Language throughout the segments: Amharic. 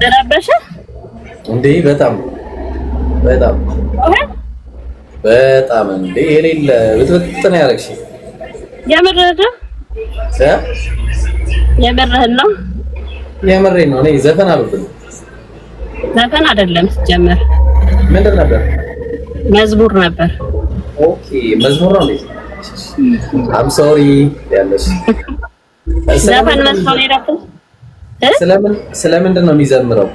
ተረበሸ እንዴ? በጣም እንዴ የሌለ ብትብት ነው ያደረግሽ። የምርህን ነው? የምሬን ነው። እኔ ዘፈን አልወድም። ዘፈን አይደለም ሲጀመር ምንድን ነበር? መዝሙር ነበር። ኦኬ መዝሙር ነው እንዴ? አም ሶሪ ያለሽ ዘፈን መስሎኝ ነበር። ስለምንድን ነው የሚዘምረው?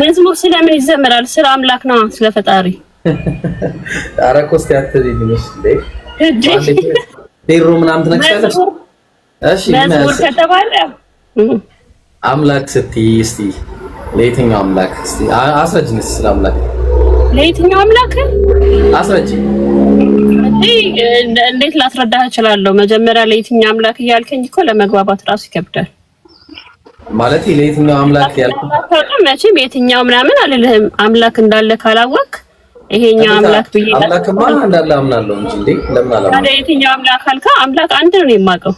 መዝሙር ስለምን ይዘምራል? ስለ አምላክ ነው፣ ስለ ፈጣሪ። ኧረ እኮ እስኪ አትይኝሽ እንዴ ቴሮ ምናምን ትነግሻለሽ። እሺ መዝሙር ከተባለ አምላክ ስትይ እስቲ ለየትኛው አምላክ እስቲ አስረጅኝ። ስለ አምላክ ለየትኛው አምላክ አስረጅኝ። እንዴት ላስረዳህ እችላለሁ? መጀመሪያ ለየትኛው አምላክ እያልከኝ እኮ ለመግባባት ራሱ ይከብዳል። ማለት ለየትኛው አምላክ ያልኩት መቼም የትኛው ምናምን አልልህም። አምላክ እንዳለ ካላወቅ ይሄኛው አምላክ ብዬ አምላክማ እንዳለ አምናለሁ እንጂ እንዴ ለምን አላምንም? ታዲያ የትኛው አምላክ አልካ? አምላክ አንድ ነው የማውቀው።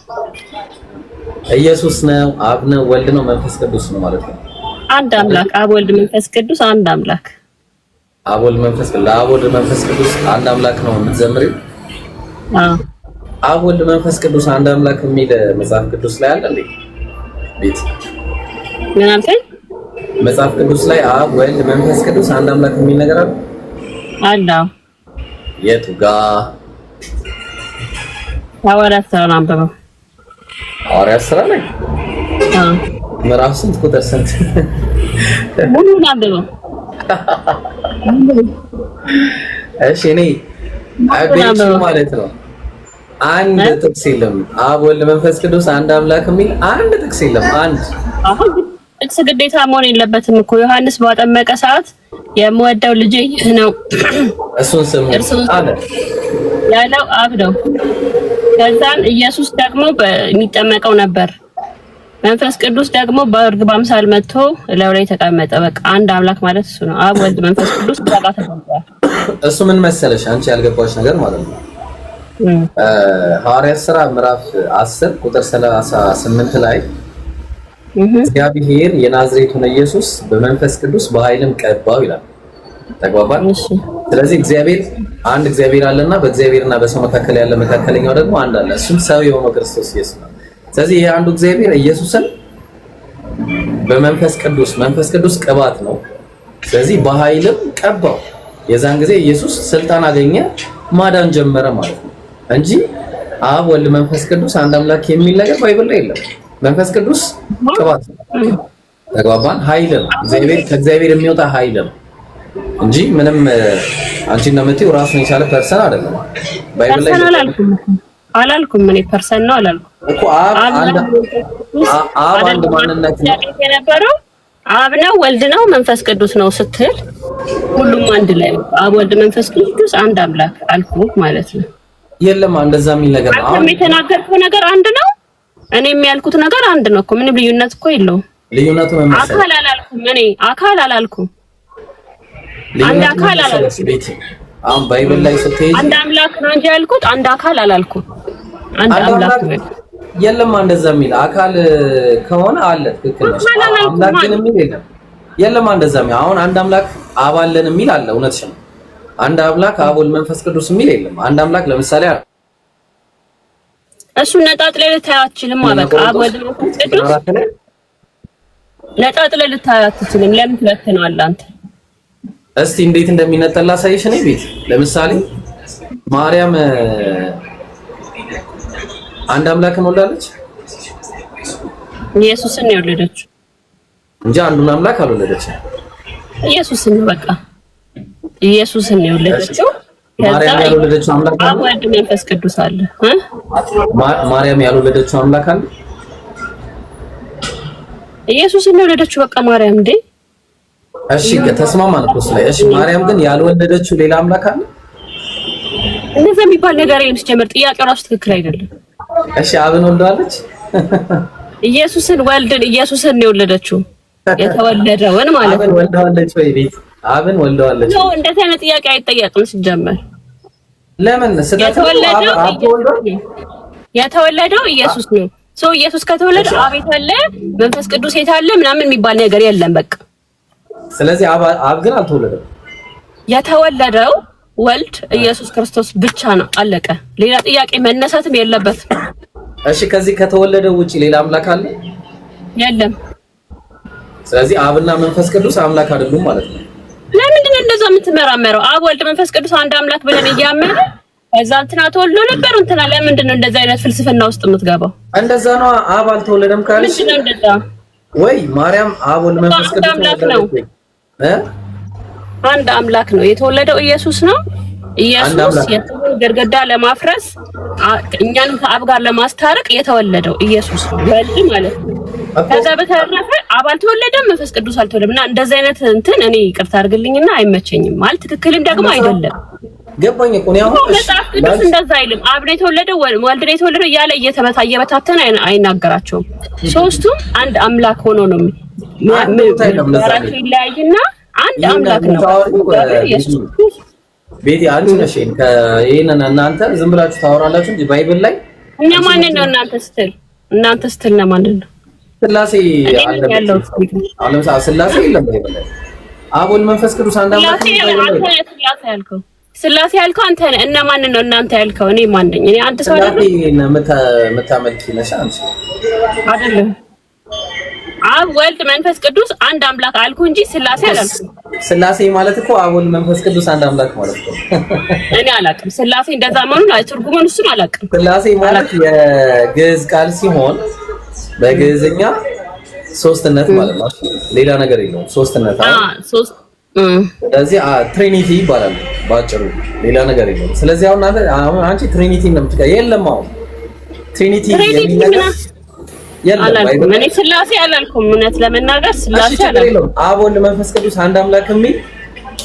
ኢየሱስ ነው፣ አብ ነው፣ ወልድ ነው፣ መንፈስ ቅዱስ ነው ማለት ነው። አንድ አምላክ አብ፣ ወልድ፣ መንፈስ ቅዱስ አንድ አምላክ። አብ፣ ወልድ፣ መንፈስ ቅዱስ ለአብ፣ ወልድ፣ መንፈስ ቅዱስ አንድ አምላክ ነው የምትዘምሪው? አዎ። አብ፣ ወልድ፣ መንፈስ ቅዱስ አንድ አምላክ የሚል መጽሐፍ ቅዱስ ላይ አለ እንዴ? ቤት ምን አልከኝ? መጽሐፍ ቅዱስ ላይ አብ፣ ወልድ፣ መንፈስ ቅዱስ አንድ አምላክ የሚል ነገር አለ? አለ። የቱ ጋር? ሐዋርያት ሥራ አንብበው። ሐዋርያት ሥራ ላይ ምዕራፍ ስንት ቁጥር ስንት? ሙሉውን አንብበው። እሺ እኔ አቤት ማለት ነው። አንድ ጥቅስ የለም። አብ፣ ወልድ፣ መንፈስ ቅዱስ አንድ አምላክ የሚል አንድ ጥቅስ የለም። አንድ አሁን ጥቅስ ግዴታ መሆን የለበትም እኮ። ዮሐንስ ባጠመቀ ሰዓት የምወደው ልጄ ይህ ነው እሱን ስም አለ ያለው አብ ነው። ከዛን ኢየሱስ ደግሞ የሚጠመቀው ነበር። መንፈስ ቅዱስ ደግሞ በእርግብ አምሳል መጥቶ እላዩ ላይ ተቀመጠ። በቃ አንድ አምላክ ማለት እሱ ነው። አብ፣ ወልድ፣ መንፈስ ቅዱስ ተቃ ተቀምጧል። እሱ ምን መሰለሽ አንቺ ያልገባሽ ነገር ማለት ነው። ሐዋርያት ሥራ ምዕራፍ 10 ቁጥር 38 ላይ እግዚአብሔር የናዝሬቱን ኢየሱስ በመንፈስ ቅዱስ በኃይልም ቀባው ይላል። ተግባባን? ስለዚህ እግዚአብሔር አንድ እግዚአብሔር አለና በእግዚአብሔርና በሰው መካከል ያለ መካከለኛው ደግሞ አንድ አለ። እሱም ሰው የሆነው ክርስቶስ ኢየሱስ ነው። ስለዚህ ይሄ አንዱ እግዚአብሔር ኢየሱስን በመንፈስ ቅዱስ መንፈስ ቅዱስ ቅባት ነው። ስለዚህ በኃይልም ቀባው። የዛን ጊዜ ኢየሱስ ስልጣን አገኘ፣ ማዳን ጀመረ ማለት ነው እንጂ አብ፣ ወልድ፣ መንፈስ ቅዱስ አንድ አምላክ የሚል ነገር ባይብል ላይ የለም። መንፈስ ቅዱስ ቅባት ነው። ተግባባን? ኃይል ነው። እግዚአብሔር ከእግዚአብሔር የሚወጣ ኃይል ነው እንጂ ምንም አንቺ እንደምትይው ራሱን የቻለ ፐርሰን አይደለም። ባይብል ላይ አላልኩም እኔ ፐርሰን ነው አላልኩም እኮ። አብ አንድ ማንነት ነው የነበረው። አብ ነው፣ ወልድ ነው፣ መንፈስ ቅዱስ ነው ስትል ሁሉም አንድ ላይ አብ፣ ወልድ፣ መንፈስ ቅዱስ አንድ አምላክ አልኩ ማለት ነው። የለም እንደዛ የሚል ነገር ነው። አሁን የተናገርከው ነገር አንድ ነው፣ እኔም ያልኩት ነገር አንድ ነው እኮ። ምንም ልዩነት እኮ የለውም። ልዩነቱ ምን መሰለሽ? አካል አላልኩም እኔ አካል አላልኩም። አንድ አካል አላልኩም። አሁን ባይብል ላይ ስትሄጂ አንድ አምላክ ነው እንጂ ያልኩት አንድ አካል አላልኩም። አንድ አምላክ ነው። የለም እንደዛ የሚል አካል ከሆነ አለ ትክክል ነሽ። አምላክ ግን የሚል የለም። የለም እንደዛ የሚል አሁን አንድ አምላክ አብ አለን የሚል አለ። እውነትሽ ነው። አንድ አምላክ አብ፣ ወልድ፣ መንፈስ ቅዱስ የሚል የለም። አንድ አምላክ ለምሳሌ እሱ ነጣጥለህ ልታየው አትችልም ማለት አብ፣ ወልድ፣ መንፈስ ቅዱስ ነጣጥለህ ልታየው አትችልም። ለምን ትበትነዋለህ አንተ? እስቲ እንዴት እንደሚነጠል ላሳይሽ። እኔ ቤት ለምሳሌ ማርያም አንድ አምላክን ወልዳለች። ኢየሱስን ነው የወለደችው እንጂ አንዱን አምላክ አልወለደችም። ኢየሱስን ነው በቃ ኢየሱስን ነው የወለደችው። ማርያም ያልወለደችው አምላክ አለ? አብ፣ ወልድ፣ መንፈስ ቅዱስ አለ። ማርያም ያልወለደችው አምላክ አለ? ኢየሱስን ነው የወለደችው በቃ ማርያም እንዴ። እሺ ተስማማን እኮ ላይ። እሺ ማርያም ግን ያልወለደችው ሌላ አምላክ አለ? እንደዛ የሚባል ነገር የለም። ሲጀምር ጥያቄው ራሱ ትክክል አይደለም። እሺ አብን ወልደዋለች? ኢየሱስን ነው የወለደችው። የተወለደውን ማለት ነው። አብን ወልደዋለች ወይ ቤት? አብን ወልደዋለች ነው። እንደዚህ አይነት ጥያቄ አይጠየቅም ሲጀመር። ለምን? የተወለደው ኢየሱስ ነው። ሰው ኢየሱስ ከተወለደ አብ የት አለ መንፈስ ቅዱስ የት አለ ምናምን የሚባል ነገር የለም በቃ። ስለዚህ አብ ግን አልተወለደም። የተወለደው ወልድ ኢየሱስ ክርስቶስ ብቻ ነው፣ አለቀ። ሌላ ጥያቄ መነሳትም የለበትም። እሺ ከዚህ ከተወለደው ውጪ ሌላ አምላክ አለ? የለም። ስለዚህ አብና መንፈስ ቅዱስ አምላክ አይደሉም ማለት ነው። ለምንድን ነው እንደዛ የምትመራመረው? አብ ወልድ መንፈስ ቅዱስ አንድ አምላክ ብለን እያመነ ከዛ እንትና ተወልዶ ነበር እንትና። ለምንድን ነው እንደዛ አይነት ፍልስፍና ውስጥ የምትገባው? እንደዛ ነው። አብ አልተወለደም ካልሽ ምንድን ነው እንደዛ? ወይ ማርያም አብ ወልድ መንፈስ ቅዱስ አምላክ ነው። አንድ አምላክ ነው። የተወለደው ኢየሱስ ነው። ኢየሱስ የትኛውን ግድግዳ ለማፍረስ እኛን ከአብ ጋር ለማስታረቅ የተወለደው ኢየሱስ ነው፣ ወልድ ማለት ነው። ከዛ በተረፈ አብ አልተወለደም፣ መንፈስ ቅዱስ አልተወለደም። እና እንደዚህ አይነት እንትን እኔ ይቅርታ አድርግልኝና አይመቸኝም ማለት ትክክልም ደግሞ አይደለም። ገባኝ እኮ ነው። አሁን መጽሐፍ ቅዱስ እንደዛ አይልም። አብ ነው የተወለደው፣ ወልድ ነው የተወለደው እያለ እየበታተነ አይናገራቸውም። ሶስቱም አንድ አምላክ ሆኖ ነው የሚያራቸው። ይለያይና አንድ አምላክ ነው ኢየሱስ። ቤቲ አንቺ ነሽ ይሄንን እናንተ ዝም ብላችሁ ታወራላችሁ እንጂ ባይብል ላይ እኛ ማንን ነው እናንተ ስትል ነው ማንን ነው? ስላሴ ያለው አሁን ለምሳሌ ስላሴ የለም ባይብል ላይ። አብ ወልድ መንፈስ ቅዱስ አንድ አምላክ ነው። ስላሴ ያልከው አንተ ነህ። እና ማንን ነው እናንተ ያልከው? እኔ ማን ነኝ? እኔ አንተ ሰው አይደለም። የምታመልኪ ነሽ አንቺ አይደለም። አብ ወልድ መንፈስ ቅዱስ አንድ አምላክ አልኩ እንጂ ስላሴ አላልኩም። ስላሴ ማለት እኮ አብ ወልድ መንፈስ ቅዱስ አንድ አምላክ ማለት ነው። እኔ አላውቅም ስላሴ እንደዛ መሆኑን ትርጉሙን እሱን አላውቅም። ስላሴ ማለት የግዕዝ ቃል ሲሆን በግዕዝኛ ሶስትነት ማለት ነው። ሌላ ነገር የለውም። ሶስትነት ሶስት ስለዚህ ትሪኒቲ ይባላል ባጭሩ፣ ሌላ ነገር የለውም። ስለዚህ አሁን አንቺ ትሪኒቲ እንደምትቀር የለም። አሁን ትሪኒቲ የለም። እኔ ስላሴ አላልኩም። እውነት ለመናገር ስላሴ አላልኩም። አብ ወልድ መንፈስ ቅዱስ አንድ አምላክ የሚል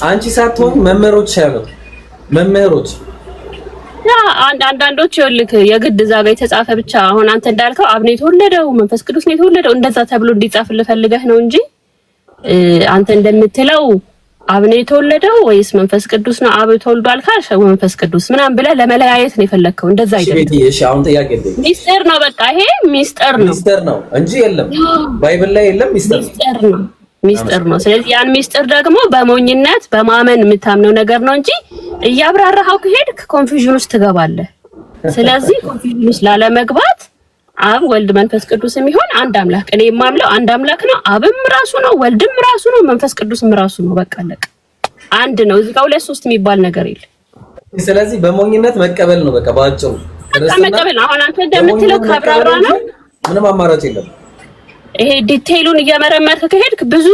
አንቺ ሳትሆን መምህሮች ያሉት መምህሮች አንዳንዶች ይኸውልህ የግድ እዛ ጋር የተጻፈ ብቻ አሁን አንተ እንዳልከው አብ ነው የተወለደው መንፈስ ቅዱስ ነው የተወለደው እንደዛ ተብሎ እንዲጻፍልህ ፈልገህ ነው እንጂ አንተ እንደምትለው አብ ነው የተወለደው ወይስ መንፈስ ቅዱስ ነው? አብ ተወልዷል ካልሽ መንፈስ ቅዱስ ምናምን ብለህ ለመለያየት ነው የፈለግከው። እንደዛ አይደለም። እሺ አሁን ጥያቄ እንዴ ሚስጥር ነው። በቃ ይሄ ሚስጥር ነው እንጂ የለም ባይብል ላይ የለም። ሚስጥር ነው። ስለዚህ ያን ሚስጥር ደግሞ በሞኝነት በማመን የምታምነው ነገር ነው እንጂ እያብራራኸው ከሄድክ ኮንፊውዥን ውስጥ ትገባለህ። ስለዚህ ኮንፊውዥን ውስጥ ላለመግባት አብ ወልድ መንፈስ ቅዱስ የሚሆን አንድ አምላክ እኔ የማምለው አንድ አምላክ ነው። አብም ራሱ ነው፣ ወልድም ራሱ ነው፣ መንፈስ ቅዱስም ራሱ ነው። በቃ አለቀ። አንድ ነው። እዚህ ጋር ሁለት ሶስት የሚባል ነገር የለም። ስለዚህ በሞኝነት መቀበል ነው በቃ ባጭሩ። መቀበል አሁን አንተ እንደምትለው ካብራራ ነው። ምንም አማራጭ የለም። ይሄ ዲቴይሉን እየመረመርክ ከሄድክ ብዙ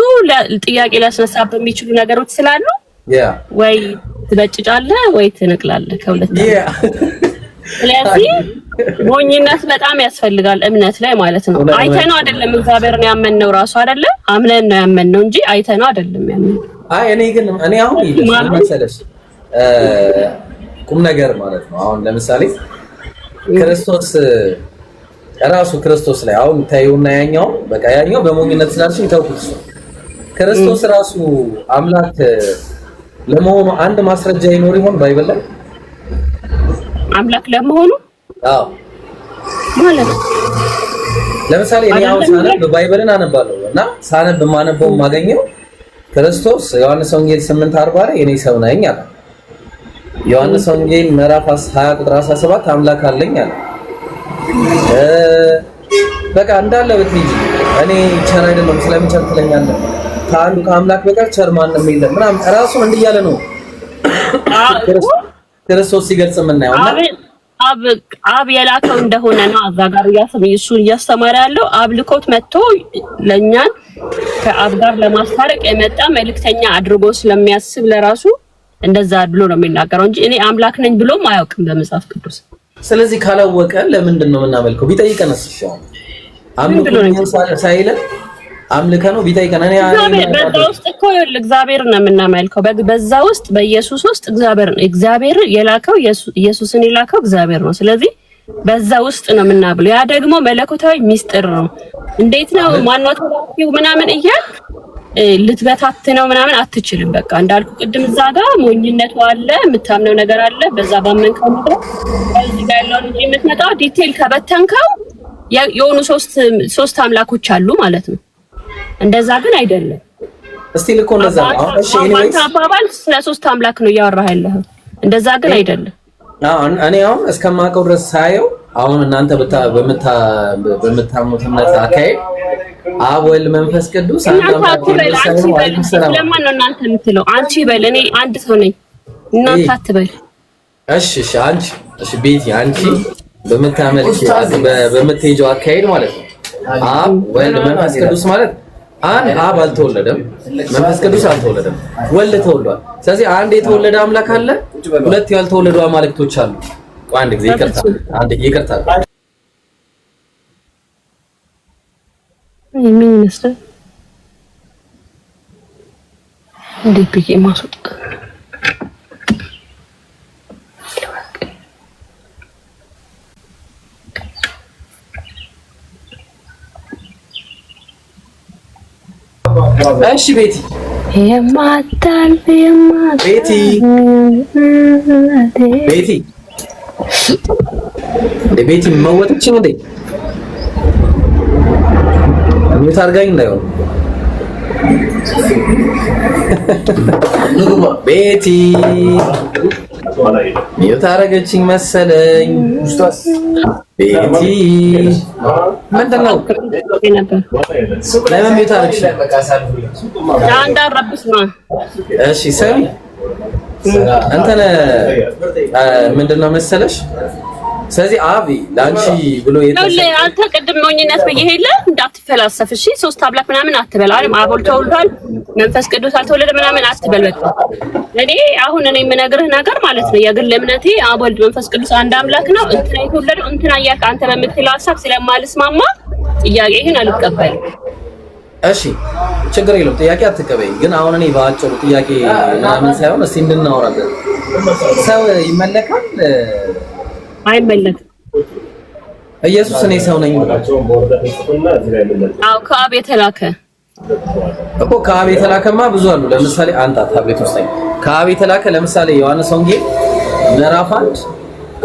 ጥያቄ ሊያስነሳብህ የሚችሉ ነገሮች ስላሉ ወይ ትበጭጫለህ ወይ ትነቅላለህ ከሁለት። ስለዚህ ሞኝነት በጣም ያስፈልጋል እምነት ላይ ማለት ነው። አይተነው አይደለም እግዚአብሔርን ያመንነው ራሱ አይደለም አምነን ነው ያመንነው እንጂ አይተነው አይደለም ያመንነው። እኔ አሁን መሰለሽ ቁም ነገር ማለት ነው። አሁን ለምሳሌ ክርስቶስ ላይ አሁን ታዩና ያኛው በቃ ያኛው በሞኝነት ስላልሽኝ ተውኩት። ክርስቶስ ራሱ አምላክ ለመሆኑ አንድ ማስረጃ ይኖር ይሆን ባይብል ላይ አምላክ ለመሆኑ? አዎ ማለት ለምሳሌ እኔ አሁን ሳነብ ባይብልን አነባለሁ እና ሳነብ የማነበው የማገኘው ክርስቶስ ዮሐንስ ወንጌል 8:40 ላይ እኔ ሰው ነኝ አለ። ዮሐንስ ወንጌል ምዕራፍ 20 ቁጥር 17 አምላክ አለኝ አለ። በቃ እንዳለ ብትይጂ እኔ ቸር አይደለም ስለምን ቸር ትለኛለህ? ከአንዱ ከአምላክ በቀር ቸር ማንም የለም ምናምን ራሱን እንዲህ ያለ ነው ክርስቶስ ሲገልጽ የምናየውና አብ የላከው እንደሆነ ነው። አዛ ጋር እሱን እያስተማረ ያለው አብ ልኮት መጥቶ ለእኛን ከአብ ጋር ለማስታረቅ የመጣ መልእክተኛ አድርጎ ስለሚያስብ ለራሱ እንደዛ ብሎ ነው የሚናገረው እንጂ እኔ አምላክ ነኝ ብሎም አያውቅም በመጽሐፍ ቅዱስ። ስለዚህ ካላወቀ ለምንድን ነው የምናመልከው? ቢጠይቀንስ ይሻላል። አምልኮ ሳይለን አምልከ ነው ቢጠይቀን እኔ በዛ ውስጥ እኮ እግዚአብሔር ነው የምናመልከው። በዛ ውስጥ በኢየሱስ ውስጥ እግዚአብሔር የላከው ኢየሱስን የላከው እግዚአብሔር ነው። ስለዚህ በዛ ውስጥ ነው የምናብለው። ያ ደግሞ መለኮታዊ ሚስጥር ነው። እንዴት ነው ማንነው ተላኪው ምናምን እያልክ ልትበታትነው ምናምን አትችልም። በቃ እንዳልኩ ቅድም እዛ ጋር ሞኝነቱ አለ፣ የምታምነው ነገር አለ። በዛ ባመንከው ነገር እዚህ ጋር ያለው እንጂ የምትመጣው ዲቴል ከበተንከው የሆኑ ሶስት አምላኮች አሉ ማለት ነው። እንደዛ ግን አይደለም። እስቲ ልኮ እንደዛ ነው። እሺ ኤኒዌይስ አባባል ስለ ሶስት አምላክ ነው እያወራህ ያለኸው። እንደዛ ግን አይደለም። እኔ አሁን እስከማውቀው ድረስ ሳየው አሁን እናንተ በምታምኑት እምነት አካሄድ አብ ወልድ መንፈስ ቅዱስ አንድ አምላክ ስለማን ነው እናንተ የምትለው? አንቺ በል እኔ አንድ ሰው ነኝ እናንተ አትበል። እሺ አንቺ ቤቲ አንቺ በምትሄጂው አካሄድ ማለት ነው አብ ወልድ መንፈስ ቅዱስ ማለት አንድ አብ አልተወለደም፣ መንፈስ ቅዱስ አልተወለደም፣ ወልድ ተወልዷል። ስለዚህ አንድ የተወለደ አምላክ አለ፣ ሁለት ያልተወለዱ አማልክቶች አሉ። አንድ ጊዜ ይቅርታ ምን ይመስላል እንዴ ብዬ ማስወጣ እሺ ቤቲ ቤቲ መወጥችን እንዴ ምን ታርጋኝ እንዳይሆን ቤቲ ሚዩት አደረገችኝ መሰለኝ። ቤቲ ምንድን ነው? ለምን ሚዩት አደረግሽ? እሺ ሰሚ እንትን ምንድን ነው መሰለሽ፣ ስለዚህ አብ ለአንቺ ብሎ አንተ ቅድም ሞኝነት በየሄለ እንዳትፈላሰፍ እሺ። ሶስት አምላክ ምናምን አትበል። አብ ወልድ ተወልዷል መንፈስ ቅዱስ አልተወለደ ምናምን አትበል። በቃ እኔ የምነግርህ ነገር ማለት ነው የግል እምነቴ አብ ወልድ መንፈስ ቅዱስ አንድ አምላክ ነው። እንትና የተወለደው እንትና እያልክ አንተ በምትለው ሀሳብ ስለማልስማማ ጥያቄህን አልቀበልም። እሺ ችግር የለውም ጥያቄ አትቀበይ። ግን አሁን እኔ በአጭሩ ጥያቄ ምናምን ሳይሆን እስቲ እንድናወራለን። ሰው ይመለካል አይመለክም? ኢየሱስ እኔ ሰው ነኝ አው ከአብ የተላከ እኮ ከአብ የተላከማ ብዙ አሉ። ለምሳሌ አንተ ታብሌት ውስጥ ከአብ የተላከ ለምሳሌ ዮሐንስ ወንጌል ምዕራፍ 1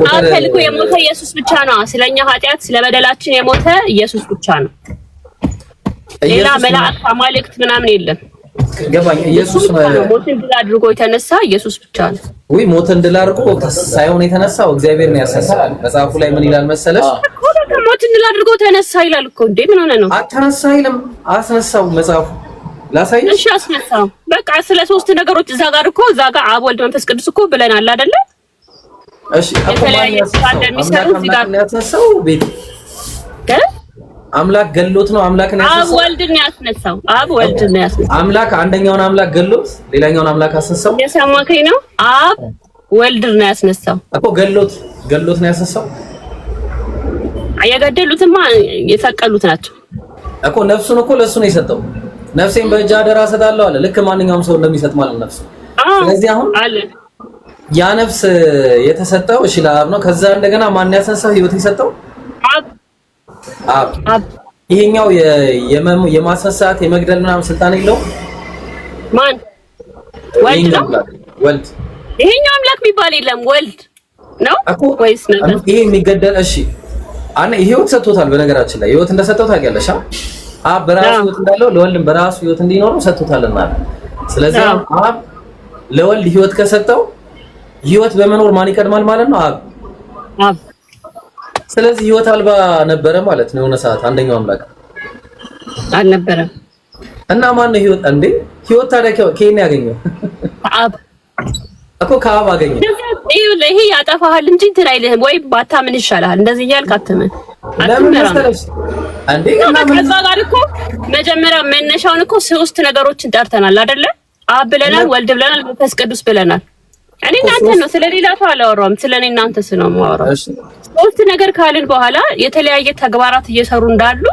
አብ ተልኮ የሞተ ኢየሱስ ብቻ ነው። ስለኛ ኃጢአት ስለበደላችን የሞተ ኢየሱስ ብቻ ነው። ሌላ መላእክት አማልክት ምናምን የለም። ገባኝ። ኢየሱስ ሞትን ድል አድርጎ የተነሳ ኢየሱስ ብቻ ነው። ወይ ሞትን ድል አድርጎ ሳይሆን የተነሳው እግዚአብሔር ነው ያስነሳው። መጽሐፉ ላይ ምን ይላል መሰለሽ? ሞትን ድል አድርጎ ተነሳ ይላል እኮ። እንዴ ምን ሆነ ነው? አተነሳ አይልም፣ አስነሳው። መጽሐፉ ላሳይሽ። እሺ አስነሳው። በቃ ስለ ሶስት ነገሮች እዛ ጋር አብ ወልድ መንፈስ ቅዱስ እኮ ብለናል አይደለ? እሺ ያስነሳው ቤት አምላክ ገሎት ነው። አምላክ ነው ያስነሳው። አብ ወልድ ነው ያስነሳው። አብ ወልድ ነው ያስነሳው። አምላክ አንደኛውን አምላክ ገሎት ሌላኛውን አምላክ አስነሳው። የሰማከኝ ነው። አብ ወልድ ነው ያስነሳው እኮ ገሎት ነው ያስነሳው። የገደሉትማ የሰቀሉት ናቸው እኮ። ነፍሱን እኮ ለሱ ነው የሰጠው። ነፍሴን በእጅ አደራ እሰጣለሁ አለ። ልክ ማንኛውም ሰው እንደሚሰጥ ማለት ነፍሱ። ስለዚህ አሁን አለ ያ ነፍስ የተሰጠው እሺ ለአብ ነው። ከዛ እንደገና ማን ያስነሳው? ህይወት የሰጠው አብ። ይሄኛው የማስነሳት የመግደል ምናምን ስልጣን የለውም። ማን? ወልድ ነው። ወልድ ይሄኛው አምላክ የሚባል የለም። ወልድ ነው ወይስ ነው ይሄ የሚገደል? እሺ አነ ህይወት ሰጥቶታል። በነገራችን ላይ ህይወት እንደሰጠው ታውቂያለሽ? አብ በራሱ ህይወት እንዳለው ለወልድም በራሱ ህይወት እንዲኖረው ሰጥቶታልና። ስለዚህ አብ ለወልድ ህይወት ከሰጠው ህይወት በመኖር ማን ይቀድማል ማለት ነው? አብ። ስለዚህ ህይወት አልባ ነበረ ማለት ነው የሆነ ሰዓት። አንደኛው አምላክ አልነበረም እና ማን ነው ህይወት? እንዴ ህይወት ታዲያ ከየት ነው ያገኘው? አብ እኮ ከአብ አገኘ። ይሄ ያጠፋሃል እንጂ እንትን አይልህም ወይ ባታምን ይሻላል። እንደዚህ እያልክ አትመን። አንዴ ከዛ ጋር እኮ መጀመሪያ መነሻውን እኮ ሶስት ነገሮችን ጠርተናል አይደለ? አብ ብለናል፣ ወልድ ብለናል፣ መንፈስ ቅዱስ ብለናል። እኔ እናንተ ነው ስለሌላ ሰው አላወራም። ስለኔ እናንተ ነው የማወራው። ሶስት ነገር ካልን በኋላ የተለያየ ተግባራት እየሰሩ እንዳሉ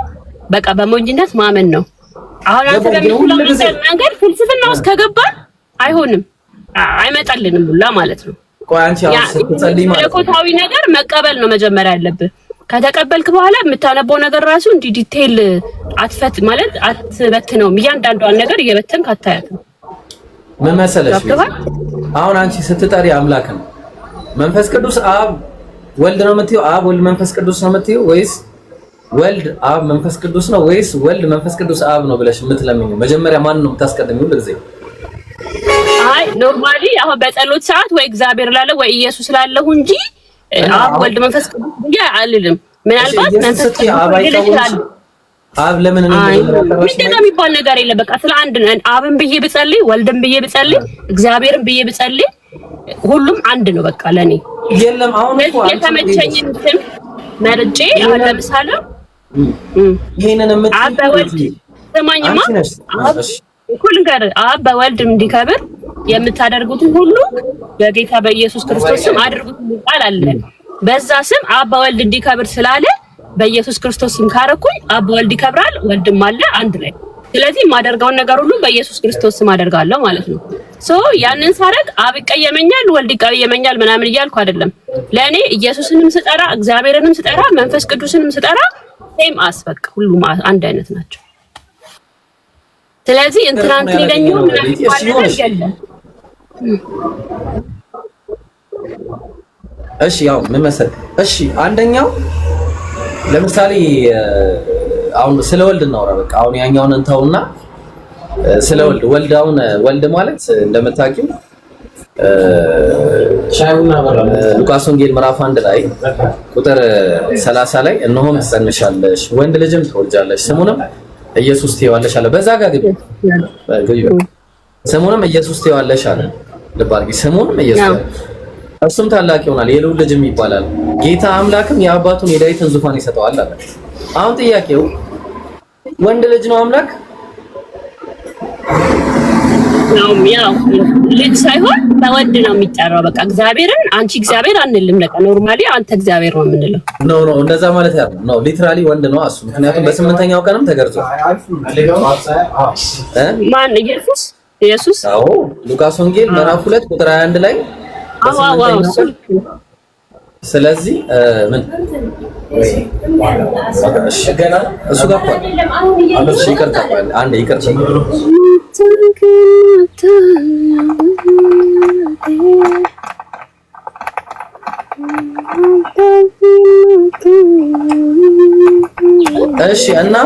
በቃ በሞኝነት ማመን ነው። አሁን አንተ በሚለው መንገድ ፍልስፍና ውስጥ ከገባን አይሆንም፣ አይመጣልንም ሁላ ማለት ነው። ቆይ አንቺ አሁን ስትጸልይ ማለት ነው መለኮታዊ ነገር መቀበል ነው መጀመሪያ ያለብህ። ከተቀበልክ በኋላ የምታነበው ነገር ራሱ እንዲህ ዲቴል አትፈት ማለት አትበትነውም። እያንዳንዷን ነገር እየበተንክ አታያትም። ምን መሰለሽ አሁን አንቺ ስትጠሪ አምላክ ነው መንፈስ ቅዱስ አብ ወልድ ነው የምትይው? አብ ወልድ መንፈስ ቅዱስ ነው የምትይው ወይስ ወልድ አብ መንፈስ ቅዱስ ነው ወይስ ወልድ መንፈስ ቅዱስ አብ ነው ብለሽ የምትለምኚው መጀመሪያ ማን ነው የምታስቀድሚው? ለዚህ አይ ኖርማሊ አሁን በጸሎት ሰዓት ወይ እግዚአብሔር ላለ ወይ ኢየሱስ ላለው እንጂ አብ ወልድ መንፈስ ቅዱስ ብዬ አልልም። ምናልባት መንፈስ ቅዱስ አብ ለምን ምንድነው የሚባል ነገር የለም። በቃ ስለ አንድ ነው። አብን ብዬ ብጸልይ ወልድን ብዬ ብጸልይ እግዚአብሔርን ብዬ ብጸልይ ሁሉም አንድ ነው። በቃ ለኔ የለም። አሁን እኮ የተመቸኝን እንትን መርጬ አሁን ለምሳሌ ይሄንን በወልድ ስማኝማ እኩል ጋር አብ በወልድ እንዲከብር የምታደርጉትን ሁሉ በጌታ በኢየሱስ ክርስቶስ ስም አድርጉት ቃል አለ። በዛ ስም አብ በወልድ እንዲከብር ስላለ በኢየሱስ ክርስቶስ ስም ካረኩኝ አብ በወልድ ይከብራል፣ ወልድም አለ አንድ ላይ። ስለዚህ የማደርገውን ነገር ሁሉ በኢየሱስ ክርስቶስ ስም አደርጋለሁ ማለት ነው። ያንን ሳረግ አብ ይቀየመኛል፣ ወልድ ይቀየመኛል ምናምን እያልኩ አይደለም። ለእኔ ኢየሱስንም ስጠራ እግዚአብሔርንም ስጠራ መንፈስ ቅዱስንም ስጠራ ሴም አስበቃ ሁሉም አንድ አይነት ናቸው። ስለዚህ እንትናንት ይለኛል ምናምን እሺ ያው ምን መሰለህ፣ እሺ አንደኛው ለምሳሌ አሁን ስለ ወልድ እናውራ። በቃ አሁን ያኛውን እንተውና ስለ ወልድ አሁን ወልድ ማለት እንደምታውቂው ሉቃስ ወንጌል ምዕራፍ 1 ላይ ቁጥር 30 ላይ እነሆም ትጸንሻለሽ ወንድ ልጅም ትወልጃለሽ ስሙንም ኢየሱስ ትይዋለሽ አለ። በዛ ጋር ግቢ ስሙንም ኢየሱስ ትይዋለሽ አለ። ልብ አድርጊ፣ ስሙንም ኢየሱስ እሱም ታላቅ ይሆናል የልዑል ልጅም ይባላል፣ ጌታ አምላክም የአባቱን የዳዊትን ዙፋን ይሰጠዋል አለ። አሁን ጥያቄው ወንድ ልጅ ነው አምላክ ነው? ያው ልጅ ሳይሆን በወንድ ነው የሚጠራው። በቃ እግዚአብሔርን አንቺ እግዚአብሔር አንልም። በቃ ኖርማሊ አንተ እግዚአብሔር ነው የምንለው። ኖ እንደዛ ማለት ያለው ነው። ሊትራሊ ወንድ ነው እሱ። ምክንያቱም በስምንተኛው ቀንም ተገርጿል። ማን? ኢየሱስ። አዎ ሉቃስ ወንጌል ምዕራፍ 2 ቁጥር 21 ላይ ስለዚህ ምን ገና እሱ ጋር ይቅርታ አንዴ ይቅርታ እሺ እና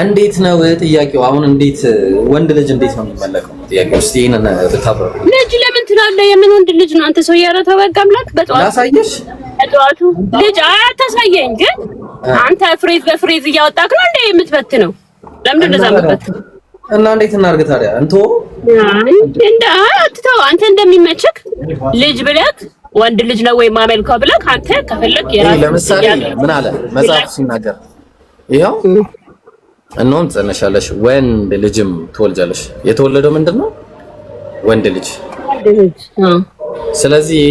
እንዴት ነው ጥያቄው? አሁን እንዴት ወንድ ልጅ እንዴት ነው የሚመለከው? ጥያቄው እስቲ ይሄንን ብታብራራ። ልጅ ለምን ትላለህ? የምን ወንድ ልጅ ነው? አንተ ሰው ያረተ በጋምላክ በጠዋት ላሳየሽ። በጠዋቱ ልጅ አታሳየኝ። ግን አንተ ፍሬዝ በፍሬዝ እያወጣክ ነው እንዴ የምትበትነው? ለምን እንደዛ የምትበትነው? እና እንዴት እናድርግ ታዲያ? አትተው። አንተ እንደሚመችክ ልጅ ብለክ ወንድ ልጅ ነው ወይ ማመልከው ብለክ አንተ ከፈለክ የራስህ ለምሳሌ ምን አለ መጽሐፍ ሲናገር ይሄው እነሆም ትጸነሻለሽ ወንድ ልጅም ትወልጃለሽ። የተወለደው ምንድነው? ወንድ ልጅ። ስለዚህ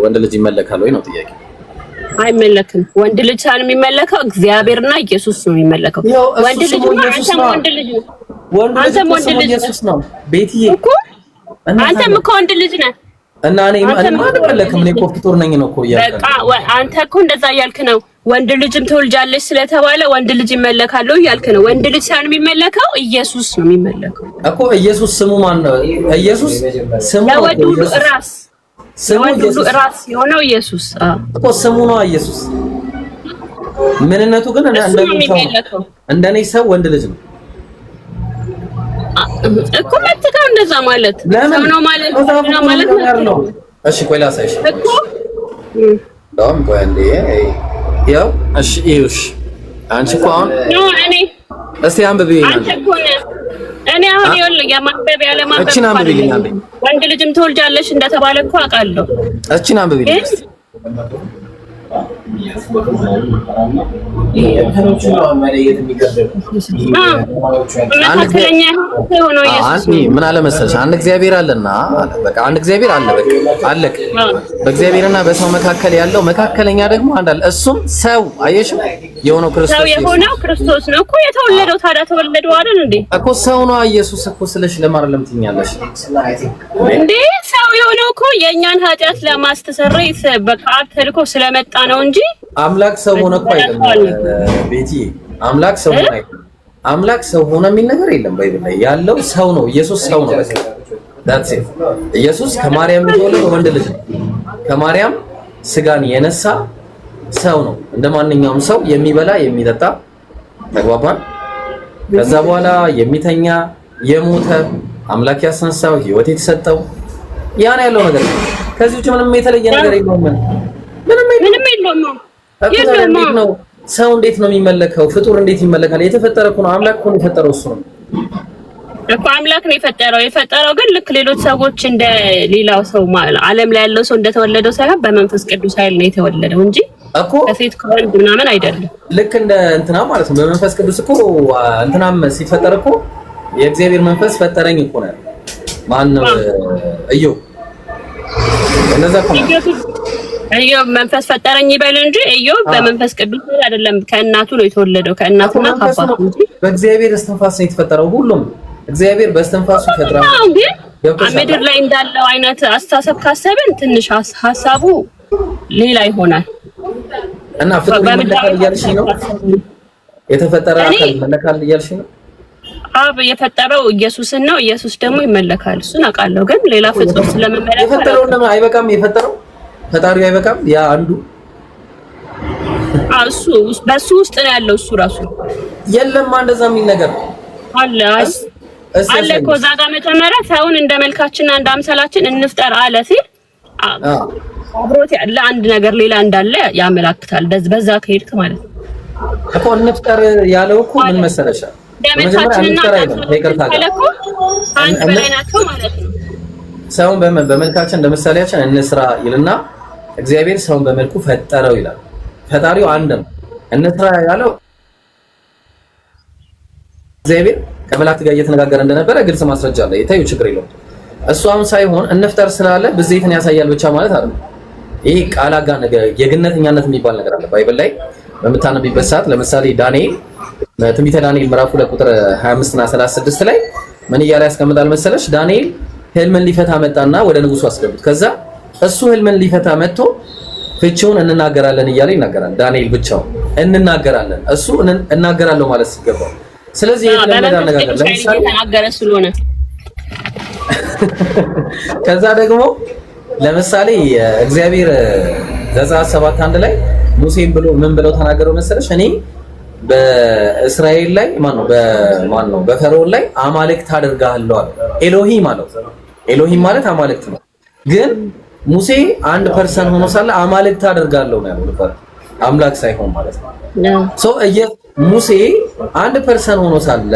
ወንድ ልጅ ይመለካል ወይ ነው ጥያቄ? አይመለክም። ወንድ ልጅ ሳይሆን የሚመለከው እግዚአብሔርና ኢየሱስ ነው የሚመለከው። ወንድ ልጅ ነው። አንተም ወንድ ልጅ ነው። አንተም ወንድ ልጅ ኢየሱስ ነው። ቤትዬ እኮ አንተም እኮ ወንድ ልጅ ነህ። እና እኔ አልመለክም። እኔ እኮ ፍጡር ነኝ ነው እኮ እያልክ። በቃ አንተ እኮ እንደዛ እያልክ ነው። ወንድ ልጅም ትወልጃለሽ ስለተባለ ወንድ ልጅ ይመለካል እያልክ ነው። ወንድ ልጅ ሳይሆን የሚመለከው ኢየሱስ ነው የሚመለከው እኮ። ኢየሱስ ስሙ ማን ነው? ኢየሱስ ስሙ ራስ ስሙ ኢየሱስ ራስ የሆነው ኢየሱስ እኮ ስሙ ነው ኢየሱስ። ምንነቱ ግን እንደኔ ሰው ወንድ ልጅ ነው እኮ። መጥተው እንደዛ ማለት ሰው ነው ማለት ነው። እሺ ቆይ ላሳይሽ እኮ ዳም ቆይ አንዴ ያው እሺ ይውሽ አንቺ እኮ አሁን እኔ እስቲ አንብቢልኝ አንተ እኮ እኔ አሁን ይኸውልህ የማንበብ ያለ ማንበብ ወንድ ልጅም ትወልጃለሽ እንደተባለ እኮ አውቃለሁ። እቺን አንብቢልኝ ምን አለ መሰለሽ አንድ እግዚአብሔር አለና በቃ አንድ እግዚአብሔር አለ በቃ አለቅ። በእግዚአብሔርና በሰው መካከል ያለው መካከለኛ ደግሞ አንድ አለ፣ እሱም ሰው አየሽ የሆነው ክርስቶስ ሰው የሆነው ክርስቶስ ነው እኮ የተወለደው። ታዲያ ተወለደው አይደል እንዴ? እኮ ሰው ነው ኢየሱስ እኮ ስለሽ ለማረለም ትኛለሽ እንዴ? ሰው የሆነው እኮ የእኛን ኃጢአት ለማስተሰረይ በቃ ተልኮ ስለመጣ ነው እንጂ አምላክ ሰው ሆነ እኮ አይደለም ቤቲ። አምላክ ሰው ሆነ አይደለም። አምላክ ሰው ሆነ የሚል ነገር የለም ባይብል ላይ ያለው ሰው ነው። ኢየሱስ ሰው ነው በቃ that's it። ኢየሱስ ከማርያም የተወለደ ወንድ ልጅ ነው። ከማርያም ስጋን የነሳ ሰው ነው፣ እንደማንኛውም ሰው የሚበላ የሚጠጣ ተግባባን። ከዛ በኋላ የሚተኛ የሞተ አምላክ ያስነሳው ህይወት የተሰጠው ያን ያለው ነገር ነው። ከዚህ ውጭ ምንም የተለየ ነገር የለውም። ምንም የለውም። እንዴት ነው ሰው እንዴት ነው የሚመለከው? ፍጡር እንዴት ይመለካል? የተፈጠረ እኮ ነው። አምላክ እኮ ነው የፈጠረው። እሱ ነው እኮ አምላክ ነው የፈጠረው ግን ልክ ሌሎች ሰዎች እንደ ሌላው ሰው ዓለም ላይ ያለው ሰው እንደተወለደው ሳይሆን በመንፈስ ቅዱስ ኃይል ነው የተወለደው እንጂ እኮ ከሴት ከወንድ ምናምን አይደለም። ልክ እንደ እንትና ማለት ነው። በመንፈስ ቅዱስ እኮ እንትናም ሲፈጠር እኮ የእግዚአብሔር መንፈስ ፈጠረኝ እኮ ነው። ማን ነው? ኢዮብ እንደዛ እኮ ነው። ኢዮብ መንፈስ ፈጠረኝ ይበል እንጂ ኢዮብ በመንፈስ ቅዱስ አይደለም። ከእናቱ ነው የተወለደው፣ ከእናቱና ከአባቱ እንጂ በእግዚአብሔር እስትንፋስ ነው የተፈጠረው። ሁሉም እግዚአብሔር በእስትንፋሱ ፈጥሯል። ግን ምድር ላይ እንዳለው አይነት አስተሳሰብ ካሰብን ትንሽ ሐሳቡ ሌላ ይሆናል። እና ፍጡር ይመለካል እያልሽ ነው? የተፈጠረ አካል ይመለካል እያልሽ ነው? አብ የፈጠረው ኢየሱስን ነው። ኢየሱስ ደግሞ ይመለካል። እሱን አውቃለሁ። ግን ሌላ ፍጡር ስለመመለክ የፈጠረው ለምን አይበቃም? የፈጠረው ፈጣሪው አይበቃም? ያ አንዱ እሱ በሱ ውስጥ ነው ያለው። እሱ ራሱ የለም እንደዛ የሚል ነገር አለ አለ እኮ እዛ ጋር መጀመሪያ ሰውን እንደ መልካችንና እንደ አምሳላችን እንፍጠር አለ ሲል አብሮት ያለ አንድ ነገር ሌላ እንዳለ ያመላክታል። በዛ ከሄድክ ማለት ነው እኮ እንፍጠር ያለው እኮ ምን መሰለሽ? በመልካችንና አንድ በላይ ናቸው ማለት ነው። ሰውን በመልካችን እንደ ምሳሌያችን እንስራ ይልና እግዚአብሔር ሰውን በመልኩ ፈጠረው ይላል። ፈጣሪው አንድ ነው። እንስራ ያለው እግዚአብሔር ከመላእክት ጋር እየተነጋገረ እንደነበረ ግልጽ ማስረጃ አለ። የታዩ ችግር የለውም። እሱ አሁን ሳይሆን እንፍጠር ስላለ ብዜትን ያሳያል ብቻ ማለት አይደለም። ይሄ ቃል አጋ ነገር የግነተኛነት የሚባል ነገር አለ ባይብል ላይ በምታነብበት ሰዓት። ለምሳሌ ዳንኤል ትንቢተ ዳንኤል ምዕራፍ 2 ቁጥር 25 እና 36 ላይ ምን እያለ ያስቀምጣል መሰለሽ? ዳንኤል ህልምን ሊፈታ መጣና ወደ ንጉሱ አስገቡት። ከዛ እሱ ህልምን ሊፈታ መጥቶ ፍቺውን እንናገራለን እያለ ይናገራል። ዳንኤል ብቻውን እንናገራለን፣ እሱ እናገራለሁ ማለት ሲገባው። ስለዚህ የተለመደ አነጋገር ለምሳሌ ተናገረ ስለሆነ ከዛ ደግሞ ለምሳሌ እግዚአብሔር ዘጸአት 7:1 ላይ ሙሴን ብሎ ምን ብለው ተናገረው መሰለሽ? እኔ በእስራኤል ላይ ማን ነው በፈርዖን ላይ አማልክት አደርጋለሁ አለ። ኤሎሂም አለው። ኤሎሂም ማለት አማልክት ነው። ግን ሙሴ አንድ ፐርሰን ሆኖ ሳለ አማልክት አደርጋለሁ ነው ያለው። አምላክ ሳይሆን ማለት ነው። ሙሴ አንድ ፐርሰን ሆኖ ሳለ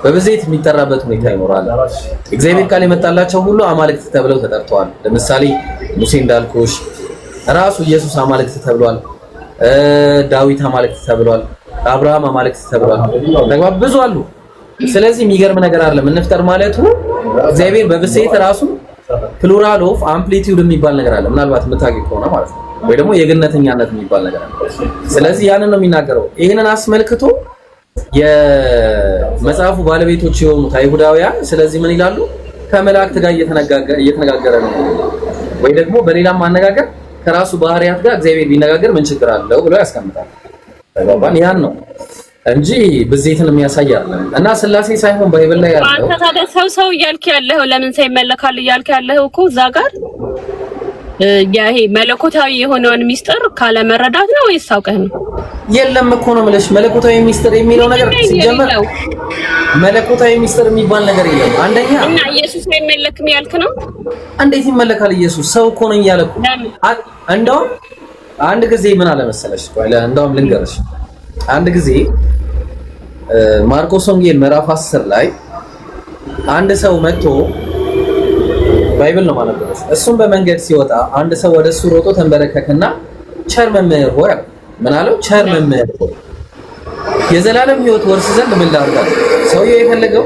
በብዜት የሚጠራበት ሁኔታ ይኖራል። እግዚአብሔር ቃል የመጣላቸው ሁሉ አማልክት ተብለው ተጠርተዋል። ለምሳሌ ሙሴ እንዳልኩሽ ራሱ ኢየሱስ አማልክት ተብሏል። ዳዊት አማልክት ተብሏል። አብርሃም አማልክት ተብሏል። ተግባብ ብዙ አሉ። ስለዚህ የሚገርም ነገር አይደለም እንፍጠር ማለቱ። እግዚአብሔር በብዜት ራሱ ፕሉራል ኦፍ አምፕሊቲዩድ የሚባል ነገር አለ። ምናልባት የምታውቂ ከሆነ ማለት ነው። ወይ ደግሞ የግነተኛነት የሚባል ነገር አለ። ስለዚህ ያንን ነው የሚናገረው። ይሄንን አስመልክቶ የመጽሐፉ ባለቤቶች የሆኑት አይሁዳውያን ስለዚህ ምን ይላሉ? ከመላእክት ጋር እየተነጋገረ ነው፣ ወይ ደግሞ በሌላም አነጋገር ከራሱ ባህሪያት ጋር እግዚአብሔር ቢነጋገር ምን ችግር አለው ብለው ያስቀምጣል። ተባባን። ያን ነው እንጂ ብዜትን የሚያሳይ አይደለም። እና ስላሴ ሳይሆን ባይብል ላይ ያለው አንተ ታዲያ ሰው እያልክ ያለው ለምን ሰው ይመለካል እያልክ ያለው እኮ እዛ ጋር ይሄ መለኮታዊ የሆነውን ሚስጥር ካለ መረዳት ነው ወይስ አውቀህ ነው? የለም እኮ ነው የምልሽ። መለኮታዊ ሚስጥር የሚለው ነገር ሲጀመር መለኮታዊ ሚስጥር የሚባል ነገር የለም። አንደኛ እና ኢየሱስ አይመለክም ያልክ ነው። እንዴት ይመለካል? ኢየሱስ ሰው እኮ ነው እያለ እኮ እንደውም አንድ ጊዜ ምን አለ መሰለሽ? እንደውም ልንገርሽ። አንድ ጊዜ ማርቆስ ወንጌል ምዕራፍ 10 ላይ አንድ ሰው መጥቶ ባይብል ነው ማለት ነው። እሱም በመንገድ ሲወጣ አንድ ሰው ወደሱ ሮጦ ተንበረከከና ቸር መምህር ሆይ አለ። ምን አለው? ቸር መምህር ሆይ የዘላለም ሕይወት ወርስ ዘንድ ምን ላድርግ? ሰውየው የፈለገው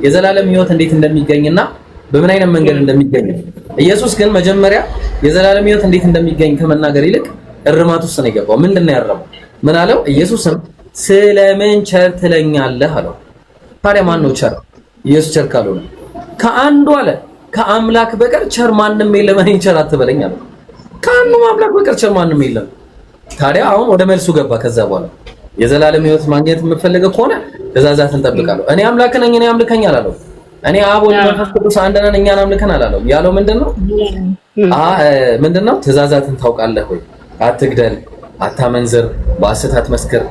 የዘላለም ሕይወት እንዴት እንደሚገኝና በምን አይነት መንገድ እንደሚገኝ። ኢየሱስ ግን መጀመሪያ የዘላለም ሕይወት እንዴት እንደሚገኝ ከመናገር ይልቅ እርማት ውስጥ ነው የገባው። ምንድነው ያረመው? ምን አለው? ኢየሱስም ስለምን ቸር ትለኛለህ አለው። ታዲያ ማን ነው ቸር? ኢየሱስ ቸር ካልሆነ ከአንዱ አለ ከአምላክ በቀር ቸር ማንም የለም። እኔ ቸር አትበለኝ አለ። ከአንዱ አምላክ በቀር ቸር ማንም የለም። ታዲያ አሁን ወደ መልሱ ገባ። ከዛ በኋላ የዘላለም ሕይወት ማግኘት የምፈልገው ከሆነ ትእዛዛትን ጠብቃለሁ። እኔ አምላክ ነኝ፣ እኔ አምልከኝ አላለው። እኔ አብ ወልድ መንፈስ ቅዱስ አንድ ነን፣ እኛን አምልከን አላለው። ያለው ምንድነው? ትእዛዛትን ታውቃለህ ወይ? አትግደል፣ አታመንዝር፣ በሐሰት አትመስክር፣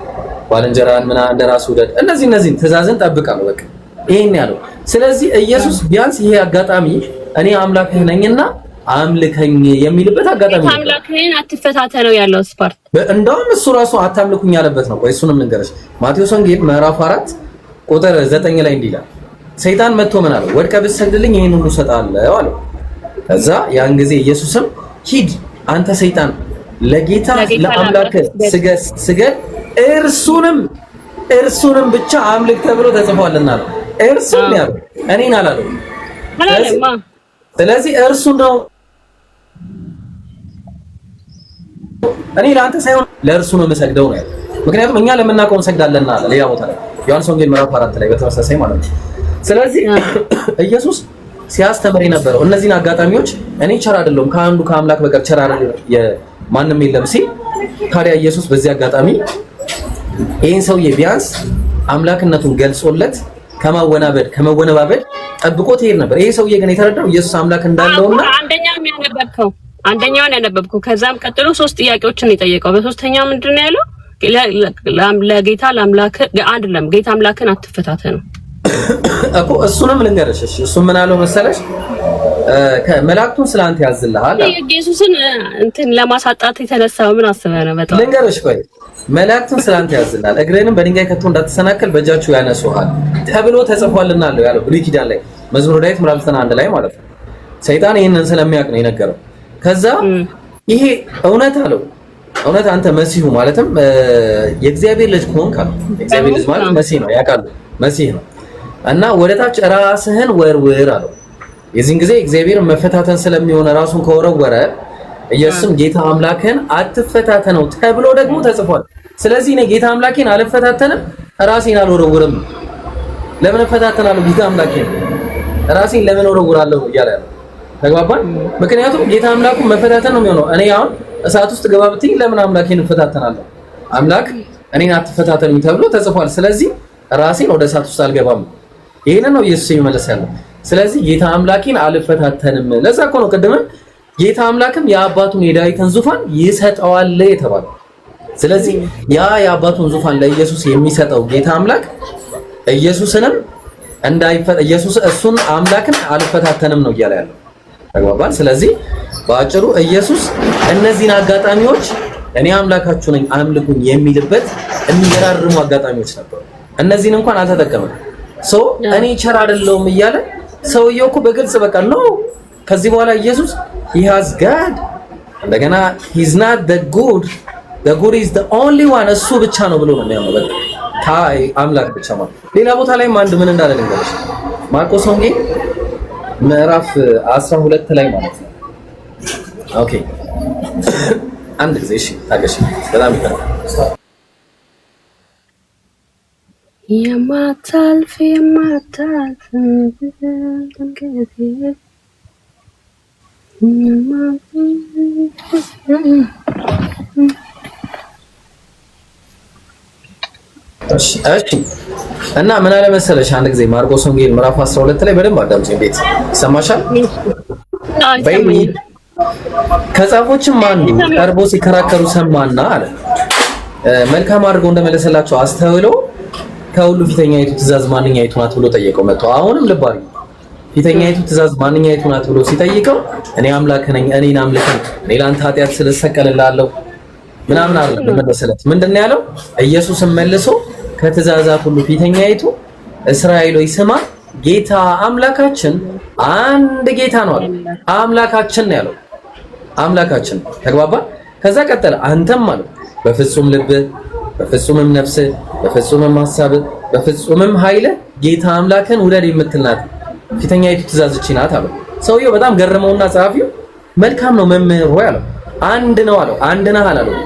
ባልንጀራህን እንደራስህ ውደድ። እነዚህን ትእዛዝን ጠብቃለሁ። በቃ ይሄን ያለው። ስለዚህ ኢየሱስ ቢያንስ ይሄ አጋጣሚ እኔ አምላክህ ነኝና አምልከኝ የሚልበት አጋጣሚ ነው። አምላክህን አትፈታተነው ያለው ስፓርት እንደውም እሱ ራሱ አታምልኩኝ ያለበት ነው። ቆይ እሱንም ልንገርሽ። ማቴዎስ ወንጌል ምዕራፍ 4 ቁጥር 9 ላይ እንዲህ ይላል፣ ሰይጣን መጥቶ ምን አለው? ወድቀህ ብትሰግድልኝ ይሄን ሁሉ እሰጥሃለሁ አለው። ከዛ ያን ጊዜ ኢየሱስም ሂድ አንተ ሰይጣን ለጌታ ለአምላክ ስገድ እርሱንም ብቻ አምልክ ተብሎ ተጽፏልና ነው። እርሱም ያለው እኔን አላለው። ስለዚህ እርሱ ነው እኔ ለአንተ ሳይሆን ለእርሱ ነው የምሰግደው ነው ያለው። ምክንያቱም እኛ ለምናውቀው እንሰግዳለንና አለ ሌላ ቦታ ላይ ዮሐንስ ወንጌል ምዕራፍ 4 ላይ በተመሳሳይ ማለት ነው። ስለዚህ ኢየሱስ ሲያስተምር የነበረው እነዚህን አጋጣሚዎች እኔ ቸር አይደለሁም ከአንዱ ከአምላክ በቀር ቸር ማንም የለም ሲል፣ ታዲያ ኢየሱስ በዚህ አጋጣሚ ይህን ሰውዬ ቢያንስ አምላክነቱን ገልጾለት ከመወነባበድ ጠብቆት ይሄድ ነበር። ይሄ ሰውዬ ግን የተረዳው ኢየሱስ አምላክ እንዳለውና አንደኛውን ያነበብከው ከዛም ቀጥሎ 3 ጥያቄዎችን የጠየቀው በሶስተኛው ምንድነው ያለው? ለጌታ ለአምላክ አይደለም ጌታ አምላክን አትፈታተኑ እኮ እሱንም ልንገርሽ። እሺ እሱ ምን አለው መሰለሽ? ከመላእክቱን ስላንተ ያዝልሃል። ኢየሱስን እንትን ለማሳጣት የተነሳው ምን አስበህ ነው? በጣም ልንገርሽ። ቆይ መላእክቱን ስላንተ ያዝልሃል፣ እግርህንም በድንጋይ ከቶ እንዳትሰናከል በእጃቸው ያነሱሃል ተብሎ ተጽፏልና አለው ያለው ብሉይ ኪዳን ላይ መዝሙረ ዳዊት ምዕራፍ 1 ላይ ማለት ነው። ሰይጣን ይሄንን ስለሚያውቅ ነው የነገረው። ከዛ ይሄ እውነት አለው። እውነት አንተ መሲሁ ማለትም የእግዚአብሔር ልጅ ከሆንክ አለው። የእግዚአብሔር ልጅ ማለት መሲህ ነው፣ ያውቃሉ መሲህ ነው እና ወደታች ራስህን ወርውር አለው። የዚህን ጊዜ እግዚአብሔር መፈታተን ስለሚሆነ ራሱን ከወረወረ ኢየሱስም ጌታ አምላክህን አትፈታተነው ተብሎ ደግሞ ተጽፏል። ስለዚህ እኔ ጌታ አምላኬን አልፈታተንም ራሴን አልወረውርም። ለምን እፈታተናለሁ? ጌታ አምላኬን ራሴን ለምን ወረውራለሁ እያለ ያለው ተግባባን። ምክንያቱም ጌታ አምላኩ መፈታተን ነው የሚሆነው። እኔ አሁን እሳት ውስጥ ገባ ብትይ ለምን አምላኬን እፈታተናለሁ? አምላክ እኔን አትፈታተኑኝ ተብሎ ተጽፏል። ስለዚህ ራሴን ወደ እሳት ውስጥ አልገባም። ይሄንን ነው ኢየሱስ የሚመለስ ያለው። ስለዚህ ጌታ አምላኬን አልፈታተንም። ለዛ እኮ ነው ቅድም ጌታ አምላክም የአባቱን የዳዊትን ዙፋን ይሰጠዋል የተባለው። ስለዚህ ያ የአባቱን ዙፋን ለኢየሱስ የሚሰጠው ጌታ አምላክ ኢየሱስንም እሱን አምላክን አልፈታተንም ነው እያለ ያለው ተግባባን። ስለዚህ በአጭሩ ኢየሱስ እነዚህን አጋጣሚዎች እኔ አምላካችሁ ነኝ አምልኩኝ የሚልበት የሚገራርሙ አጋጣሚዎች ነበሩ። እነዚህን እንኳን አልተጠቀመም። እኔ ቸር አይደለሁም እያለ ሰውየው እኮ በግልጽ በቃ ነው። ከዚህ በኋላ ኢየሱስ he has God እንደገና he's not the good is the only one እሱ ብቻ ነው ብሎ ነው የሚያምነው። በቃ ታይ አምላክ ብቻ ማለት። ሌላ ቦታ ላይ አንድ ምን እንዳለ ልንገርሽ። ማርቆስ ወንጌል ምዕራፍ 12 ላይ ማለት ነው። ኦኬ አንድ ጊዜ እሺ ታገሽ። በጣም ይፈራል። የማታልፍ እሺ እና ምን አለ መሰለሽ አንድ ጊዜ ማርቆስ ወንጌል ምዕራፍ 12 ላይ በደንብ አዳምጪኝ። ቤት ይሰማሻል? ከጻፎችም አንዱ ቀርቦ ሲከራከሩ ሰማና አለ መልካም አድርገው እንደመለሰላቸው አስተውለው ከሁሉ ፊተኛይቱ ትእዛዝ ማንኛይቱ ናት ብሎ ጠየቀው። መጥቶ አሁንም ልብ አድርጊ፣ ፊተኛይቱ ትእዛዝ ማንኛይቱ ናት ብሎ ሲጠይቀው እኔ አምላክ ነኝ እኔን አምልከኝ እኔ ላንተ ኃጢአት ስለሰቀልልሃለሁ ምናምን አይደለም መሰለት። ምንድን ነው ያለው? ኢየሱስም መልሶ ከትእዛዛት ሁሉ ፊተኛይቱ እስራኤል ሆይ ስማ ጌታ አምላካችን አንድ ጌታ ነው አለ። አምላካችን ነው ያለው፣ አምላካችን ተግባባ። ከዛ ቀጠለ አንተም አለ በፍጹም ልብህ በፍጹምም ነፍስህ በፍጹምም ሐሳብህ በፍጹምም ኃይልህ ጌታ አምላክን ውደድ የምትል ናት ፊተኛይቱ ትእዛዝ እቺ ናት አለው። ሰውየው በጣም ገረመውና ጸሐፊው መልካም ነው መምህር ሆይ አለው። አንድ ነው አለው። አንድ ነህ አላለው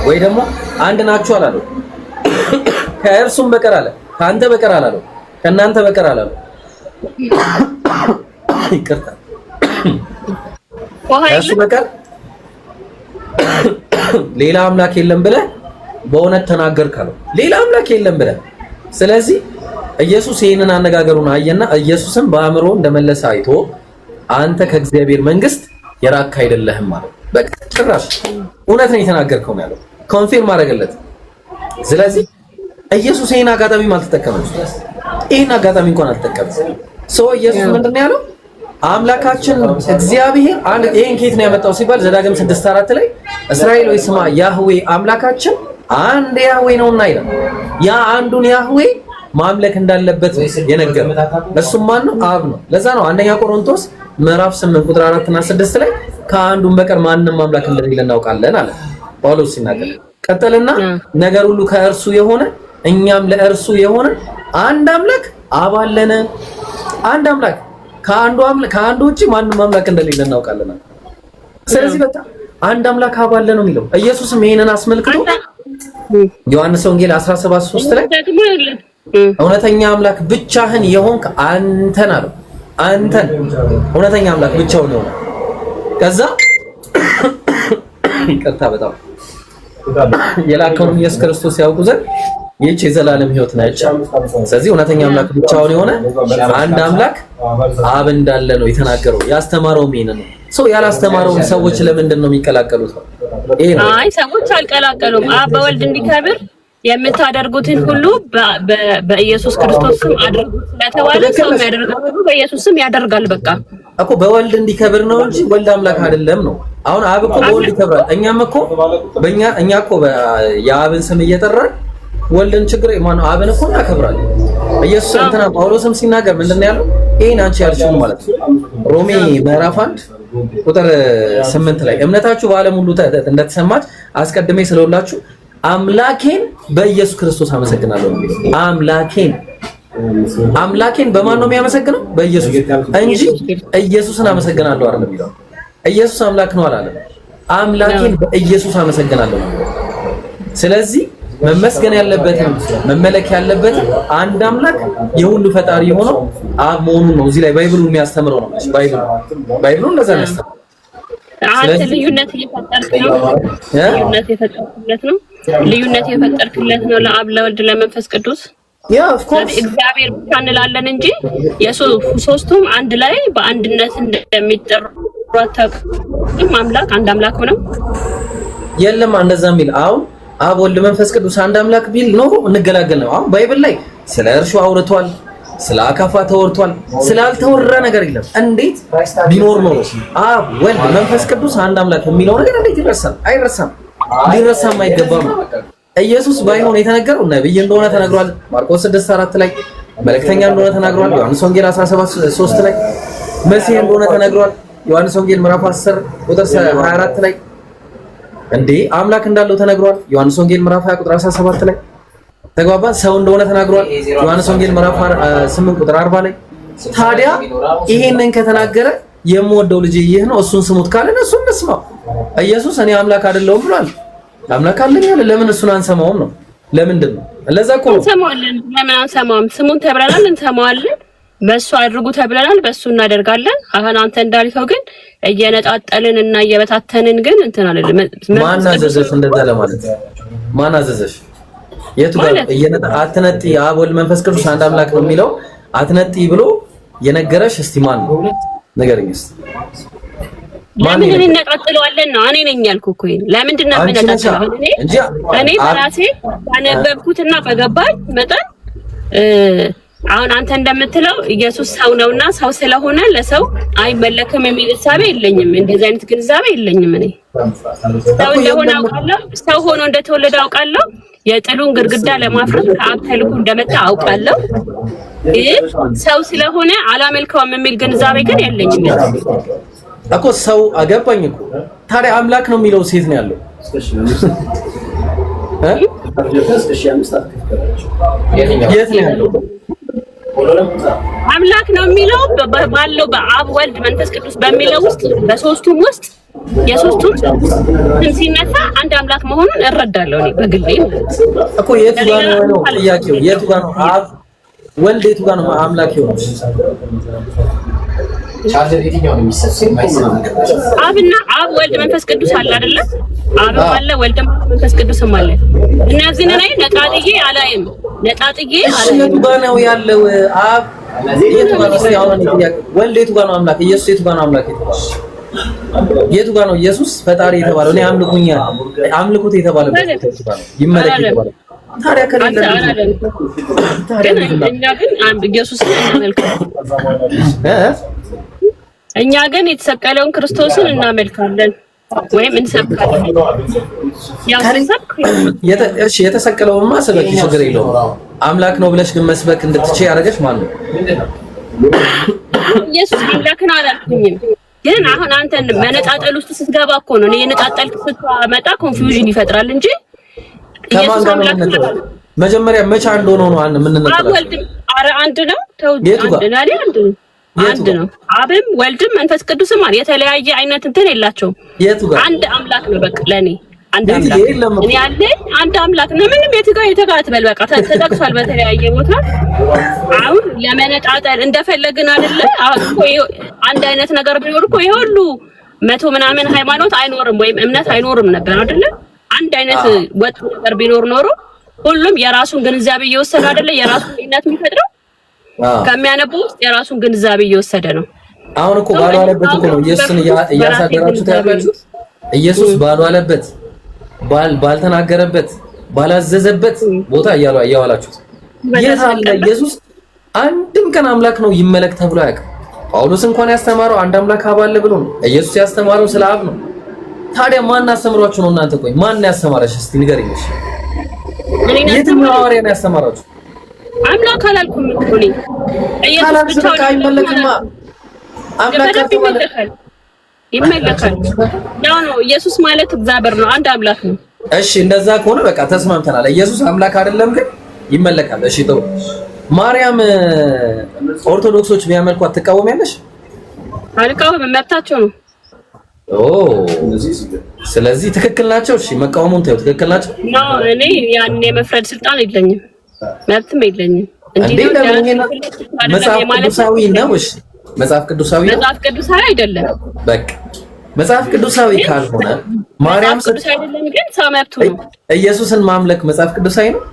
ወይ ደግሞ አንድ ናችሁ አላለው። ከእርሱም በቀር አለ ከአንተ በቀር አላለው ከእናንተ በቀር አላለው። ይቅርታ ከእርሱ በቀር ሌላ አምላክ የለም ብለህ በእውነት ተናገርክ አለው። ሌላ አምላክ የለም ብለህ። ስለዚህ ኢየሱስ ይሄንን አነጋገሩን አየና ኢየሱስም በአእምሮ እንደመለሰ አይቶ አንተ ከእግዚአብሔር መንግስት የራቅህ አይደለህም ማለት በቃ ጭራሽ እውነት ነው የተናገርከው ያለው። ኮንፊርም አደረገለት። ስለዚህ ኢየሱስ ይሄን አጋጣሚ አልተጠቀመም። ይሄን አጋጣሚ እንኳን አልተጠቀመም። ኢየሱስ ምንድነው ያለው? አምላካችን እግዚአብሔር አንድ ይሄን ከየት ነው ያመጣው ሲባል ዘዳግም 6:4 ላይ እስራኤል ወይ ስማ ያህዌ አምላካችን አንድ ያህዌ ነውና ይላል። ያ አንዱን ያህዌ ማምለክ እንዳለበት የነገረው እሱም ማን ነው? አብ ነው። ለዛ ነው አንደኛ ቆሮንቶስ ምዕራፍ 8 ቁጥር 4 እና 6 ላይ ከአንዱም በቀር ማንንም አምላክ እንደሌለ እናውቃለን አለ ጳውሎስ ሲናገር። ቀጠልና ነገር ሁሉ ከእርሱ የሆነ እኛም ለእርሱ የሆነ አንድ አምላክ አብ አለን። አንድ አምላክ ከአንዱ ውጪ ማንንም አምላክ እንደሌለ እናውቃለን። ስለዚህ በቃ አንድ አምላክ አብ አለ ነው የሚለው። ኢየሱስም ይሄንን አስመልክቶ ዮሐንስ ወንጌል 17:3 ላይ እውነተኛ አምላክ ብቻህን የሆንክ አንተን አለው። አንተን እውነተኛ አምላክ ብቻውን የሆነ ከዛ ይቅርታ በጣም የላከውን ኢየሱስ ክርስቶስ ያውቁ ዘንድ ይህች የዘላለም ሕይወት ነች። ስለዚህ እውነተኛ አምላክ ብቻውን የሆነ አንድ አምላክ አብ እንዳለ ነው የተናገረው። ያስተማረው ይሄንን ነው። ያላስተማረውን ሰዎች ለምንድን ነው የሚቀላቀሉት? አይ ሰዎች አልቀላቀሉም። አብ በወልድ እንዲከብር የምታደርጉትን ሁሉ በኢየሱስ ክርስቶስ ስም አድርጉ ስለተባለ ሰው የሚያደርገው ሁሉ በኢየሱስ ስም ያደርጋል። በቃ እኮ በወልድ እንዲከብር ነው እንጂ ወልድ አምላክ አይደለም ነው። አሁን አብ እኮ በወልድ ይከብራል። እኛም እኮ እኛ እኮ የአብን ስም እየጠራን ወልድን ችግር ማነው አብን እኮ እናከብራለን። ኢየሱስ እንትና ጳውሎስም ሲናገር ምንድነው ያለው? ይሄን አንቺ ያልሽው ማለት ነው ሮሜ ምዕራፍ 1 ቁጥር 8 ላይ እምነታችሁ በዓለም ሁሉ እንደተሰማች አስቀድሜ ስለሁላችሁ አምላኬን በኢየሱስ ክርስቶስ አመሰግናለሁ። አምላኬን በማን ነው የሚያመሰግነው? በኢየሱስ እንጂ ኢየሱስን አመሰግናለሁ አይደለም የሚለው። ኢየሱስ አምላክ ነው አላለም። አምላኬን በኢየሱስ አመሰግናለሁ። ስለዚህ መመስገን ያለበትን መመለክ ያለበትን አንድ አምላክ የሁሉ ፈጣሪ የሆነው አብ መሆኑን ነው እዚህ ላይ ባይብሉ የሚያስተምረው ነው። ባይብሉ እንደዛ ነው ያስተምረው። አንተ ልዩነት የፈጠርክለት ነው ለአብ ለወልድ ለመንፈስ ቅዱስ። ያ ኦፍ ኮርስ እግዚአብሔር ብቻ እንላለን እንጂ ሶስቱም አንድ ላይ በአንድነት እንደሚጠሩ አምላክ አንድ አምላክ ሆነው የለም እንደዛ የሚል አሁን አብ ወልድ መንፈስ ቅዱስ አንድ አምላክ ቢል ኖሮ እንገላገል ነው። አሁን ባይብል ላይ ስለ እርሾ አውርቷል፣ ስለ አካፋ ተወርቷል፣ ስላልተወራ ነገር የለም። እንዴት ቢኖር ኖሮ አብ ወልድ መንፈስ ቅዱስ አንድ አምላክ የሚለው ነገር እንዴት ይረሳል? አይረሳም፣ ሊረሳም አይገባም። ኢየሱስ ባይሆን የተነገረው ነብይ እንደሆነ ተነግሯል። ማርቆስ 6:4 ላይ መልእክተኛ እንደሆነ ተነግሯል። ዮሐንስ ወንጌል 17:3 ላይ መሲህ እንደሆነ ተነግሯል። ዮሐንስ ወንጌል ምዕራፍ 10 ቁጥር 24 ላይ እንዴ አምላክ እንዳለው ተነግሯል። ዮሐንስ ወንጌል ምዕራፍ 20 ቁጥር 17 ላይ ተግባባን። ሰው እንደሆነ ተናግሯል። ዮሐንስ ወንጌል ምዕራፍ 8 ቁጥር 40 ላይ ታዲያ ይሄንን ከተናገረ የምወደው ልጅ ይህ ነው እሱን ስሙት ካለን እሱን እንስማው። ኢየሱስ እኔ አምላክ አይደለሁም ብሏል። አምላክ አለኝ አለ። ለምን እሱን አንሰማውም ነው? ለምንድን ነው? ለዛ እኮ እንሰማዋለን። ለምን አንሰማውም? ስሙን ተብለናል፣ እንሰማዋለን። በሱ አድርጉ ተብለናል፣ በሱ እናደርጋለን። አሁን አንተ እንዳልከው ግን እየነጣጠልን እና እየበታተንን ግን እንትን አይደለም። ማን አዘዘሽ እንደዛ ለማለት? ማን አዘዘሽ? የቱ ጋር አትነጢ አብ ወልድ መንፈስ ቅዱስ አንድ አምላክ ነው የሚለው አትነጢ ብሎ የነገረሽ እስቲ ማን ነው? ንገረኝ እስቲ። ለምን እንነጣጥለዋለን ነው? እኔ ነኝ ያልኩህ እኮ ይሄን። ለምንድን ነው የምንነጣጥለው? እኔ በራሴ ባነበብኩትና በገባኝ መጠን አሁን አንተ እንደምትለው ኢየሱስ ሰው ነውና ሰው ስለሆነ ለሰው አይመለክም የሚል እሳቤ የለኝም። እንደዚህ አይነት ግንዛቤ የለኝም። እኔ ሰው እንደሆነ አውቃለሁ። ሰው ሆኖ እንደተወለደ አውቃለሁ። የጥሉን ግድግዳ ለማፍረስ ከአብ ተልኮ እንደመጣ አውቃለሁ። ግን ሰው ስለሆነ አላመልከውም የሚል ግንዛቤ ግን የለኝም እኮ። ሰው አገባኝ እኮ። ታዲያ አምላክ ነው የሚለው ሴት ነው ያለው የት ነው ያለው? አምላክ ነው የሚለው ባለው በአብ ወልድ መንፈስ ቅዱስ በሚለው ውስጥ በሶስቱም ውስጥ የሶስቱም ሲነሳ አንድ አምላክ መሆኑን እረዳለሁ እኔ በግሌ እኮ። የቱ ጋር ነው ጥያቄው? የቱ ጋር ነው አብ ወልድ የቱ ጋር ነው አምላክ የሆነው? አብና አብ ወልድ መንፈስ ቅዱስ አለ አይደለ? አብ አለ ወልድ መንፈስ ቅዱስም አለ። እነዚህን ላይ ነጣጥዬ አላይም። ነጣጥዬ አላይም። የቱ ጋር ነው ያለው? አብ የቱ ጋር ነው? ወልድ የቱ ጋር ነው አምላክ? ኢየሱስ የቱ ጋር ነው አምላክ? የቱ ጋር ነው ኢየሱስ ፈጣሪ የተባለው? እኔ አምልኩት የተባለው ይመለክ የተባለው ታዲያ ከሌለ እኛ ግን የተሰቀለውን ክርስቶስን እናመልካለን ወይም እንሰብካለን። እሺ የተሰቀለውንማ ስበክ ችግር የለውም። አምላክ ነው ብለሽ ግን መስበክ እንድትችይ ያደረገሽ ማን ነው? ኢየሱስ አምላክ ነው አላልኩኝም። ግን አሁን አንተ መነጣጠል ውስጥ ስትገባ እኮ ነው እኔ የነጣጠልክ ስትመጣ ኮንፊውዥን ይፈጥራል እንጂ ኢየሱስ አምላክ ነው። መጀመሪያ መቼ አንድ ሆኖ ነው የምንነጠለው? ኧረ አንድ ነው። ተው አንድ ነው። አብም ወልድም መንፈስ ቅዱስም የተለያየ አይነት እንትን የላቸውም። አንድ አምላክ ነው። በቃ ለኔ አንድ አምላክ እኔ ያለኝ አንድ አምላክ ነው። ምንም የተጋት በል በቃ ተጠቅሷል በተለያየ ቦታ። አሁን ለመነጣጠል እንደፈለግን አይደለ? አሁን አንድ አይነት ነገር ቢኖር እኮ ይሄ ሁሉ 100 ምናምን ሃይማኖት አይኖርም ወይም እምነት አይኖርም ነበር አይደለ? አንድ አይነት ወጥ ነገር ቢኖር ኖሮ ሁሉም የራሱን ግንዛቤ እየወሰደ አይደለ? የራሱን እምነት የሚፈጥረው ከሚያነበው ውስጥ የራሱን ግንዛቤ እየወሰደ ነው። አሁን እኮ ባልዋለበት እኮ ነው ኢየሱስን እያሳደራችሁት ያላችሁት። ኢየሱስ ባልዋለበት ባልተናገረበት ባላዘዘበት ቦታ እያዋላችሁት የታለ ኢየሱስ? አንድም ቀን አምላክ ነው ይመለክ ተብሎ አያውቅም። ጳውሎስ እንኳን ያስተማረው አንድ አምላክ አብ አለ ብሎ ነው። ኢየሱስ ያስተማረው ስለ አብ ነው። ታዲያ ማን አስተምሯችሁ ነው እናንተ? ቆይ ማን ያስተማረሽ እስቲ ንገሪኝ። የትኛው ሐዋርያ ነው ያስተማራችሁ? አምላክ አላልኩም እኮ እኔ ኢየሱስ ብቻ አይመለክማ። አምላክ ይመለካል። ያው ነው ኢየሱስ ማለት እግዚአብሔር ነው፣ አንድ አምላክ ነው። እሺ እንደዛ ከሆነ በቃ ተስማምተናል። ኢየሱስ አምላክ አይደለም ግን ይመለካል። እሺ ተው። ማርያም ኦርቶዶክሶች ቢያመልኳት ትቃወሚያለሽ? አልቃወምም፣ መብታቸው ነው። ስለዚህ ትክክል ናቸው። እሺ መቃወሙን ተይው፣ ትክክል ናቸው። እኔ ያን የመፍረድ ስልጣን የለኝም፣ መብትም የለኝም። መጽሐፍ ቅዱሳዊ ነው። እሺ መጽሐፍ ቅዱሳዊ አይደለም። በቃ መጽሐፍ ቅዱሳዊ ካልሆነ ማርያም ቅዱሳዊ አይደለም፣ ግን ሰው መብቱ ነው። ኢየሱስን ማምለክ መጽሐፍ ቅዱሳዊ ነው።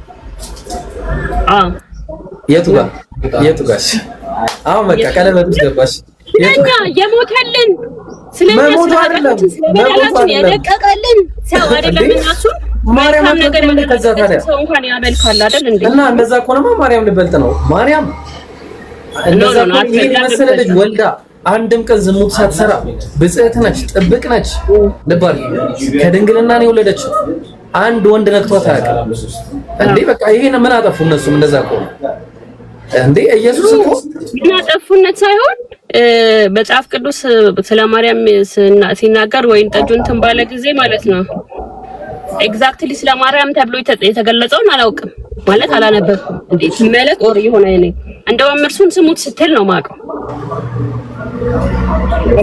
የቱ ጋር? አሁን በቃ ቀለበት ውስጥ ገባሽ። ስለኛ የሞተልን ስለኛ ስለኛ የደቀቀልን ሰው አይደለም። እነሱ ማርያም ነገር ከዛ ታዲያ ሰው እንኳን ያመልካል አይደል እንዴ? እና እንደዛ ከሆነማ ማርያም ልበልጥ ነው። ማርያም እንደዛ መሰለ ልጅ ወልዳ አንድም ቀን ዝሙት ሳትሰራ ብጽዕት ነች፣ ጥብቅ ነች። ልባል ከድንግልና ነው የወለደችው። አንድ ወንድ ነክቷት አያውቅም እንዴ? በቃ ይሄን ምን አጠፉ እነሱም? እንደዛ ከሆነ እንዴ ኢየሱስ እኮ ምን አጠፉነት ሳይሆን መጽሐፍ ቅዱስ ስለ ማርያም ሲናገር ወይን ጠጁን እንትን ባለ ጊዜ ማለት ነው ኤግዛክትሊ ስለ ማርያም ተብሎ የተገለጸውን አላውቅም ማለት አላነበብኩም። እንዴ ሲመለክ ኦር ይሆነ እኔ እንደውም እርሱን ስሙት ስትል ነው ማውቀው።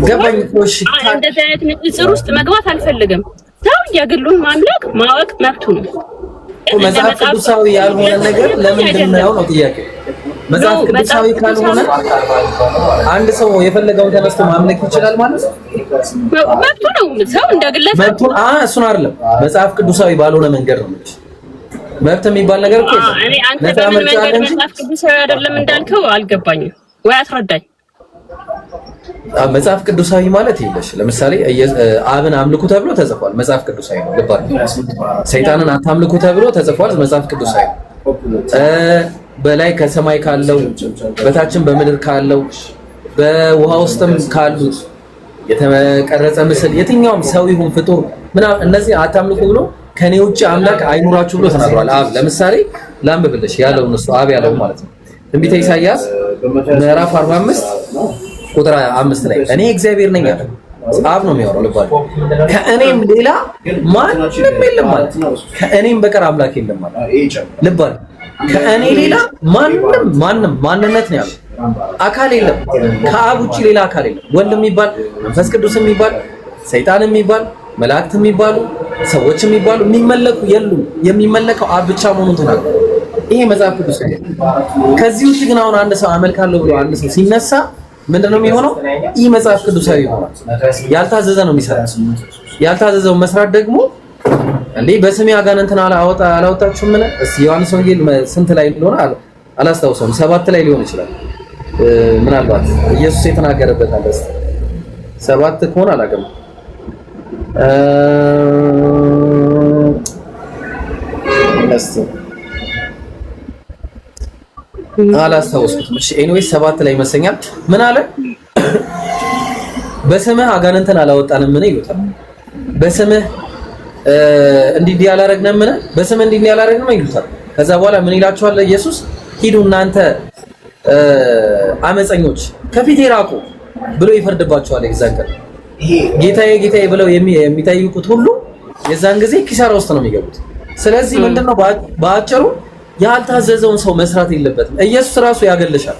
ገባኝ እኮ። እሺ እንደዚህ አይነት ንጽጽር ውስጥ መግባት አልፈልግም። ሰው የግሉን ማምለክ ማወቅ መብቱ ነው። መጽሐፍ ቅዱሳዊ ያልሆነ ነገር ለምንድን ነው ጥያቄ? መጽሐፍ ቅዱሳዊ ካልሆነ አንድ ሰው የፈለገውን ተነስቶ ማምለክ ይችላል ማለት ነው። መብቱ ነው። ሰው እንደግለሰብ መብቱን እሱን አይደለም መጽሐፍ ቅዱሳዊ ባልሆነ መንገድ ነው። መብት የሚባል ነገር እኮ እኔ አንተ በምን መንገድ መጽሐፍ ቅዱሳዊ አይደለም እንዳልከው አልገባኝም ወይ አስረዳኝ። መጽሐፍ ቅዱሳዊ ማለት ይለሽ ለምሳሌ አብን አምልኩ ተብሎ ተጽፏል፣ መጽሐፍ ቅዱሳዊ ነው። ልባል ሰይጣንን አታምልኩ ተብሎ ተጽፏል፣ መጽሐፍ ቅዱሳዊ ነው። በላይ ከሰማይ ካለው በታችን በምድር ካለው በውሃ ውስጥም ካሉት የተቀረጸ ምስል የትኛውም ሰው ይሁን ፍጡር ምናምን እነዚህ አታምልኩ ብሎ ከኔ ውጪ አምላክ አይኑራችሁ ብሎ ተናግሯል። አብ ለምሳሌ ላንብብልሽ ያለው እሱ አብ ያለው ማለት ነው። ትንቢተ ኢሳይያስ ምዕራፍ 45 ቁጥር 5 ላይ እኔ እግዚአብሔር ነኝ አለ። አብ ነው የሚያወራው። ልባል ከእኔም ሌላ ማንም የለም ማለት ከእኔም በቀር አምላክ የለም ማለት ልባል ከእኔ ሌላ ማንም ማንነት ነው ያለው አካል የለም። ከአብ ውጪ ሌላ አካል የለም። ወልድ የሚባል መንፈስ ቅዱስ የሚባል ሰይጣን የሚባል መላእክት የሚባሉ ሰዎች የሚባሉ የሚመለኩ የሉም። የሚመለከው አብ ብቻ መሆኑን ተናግሯል። ይሄ መጽሐፍ ቅዱስ ነው። ከዚህ ውጪ ግን አሁን አንድ ሰው አመልካለሁ ብሎ አንድ ሰው ሲነሳ ምንድነው የሚሆነው? ይህ መጽሐፍ ቅዱሳዊ ይሆናል። ያልታዘዘ ነው የሚሰራው። ያልታዘዘው መስራት ደግሞ እንዴ በስሜ አጋንንትን አላወጣችሁም? ምን እስቲ ዮሐንስ ወንጌል ስንት ላይ እንደሆነ አላስታውሰውም። 7 ላይ ሊሆን ይችላል ምናልባት ኢየሱስ የተናገረበት አለ። 7 ከሆነ አላውቅም። አላስታውስኩም። እሺ ኤኒዌይስ 7 ላይ ይመስለኛል ምን አለ? በስምህ አጋንንትን አላወጣንም ምን ይሉታል። በስምህ እንዲህ ያላረግንም ምን በስምህ እንዲህ ያላረግንም ይሉታል። ከዛ በኋላ ምን ይላቸዋል ኢየሱስ? ሂዱ እናንተ አመፀኞች ከፊቴ ራቁ ብሎ ይፈርድባቸዋል። ይዛከር ጌታዬ ጌታዬ ብለው የሚጠይቁት ሁሉ የዛን ጊዜ ኪሳራ ውስጥ ነው የሚገቡት። ስለዚህ ምንድነው በአጭሩ ያልታዘዘውን ሰው መስራት የለበትም። ኢየሱስ ራሱ ያገልሻል።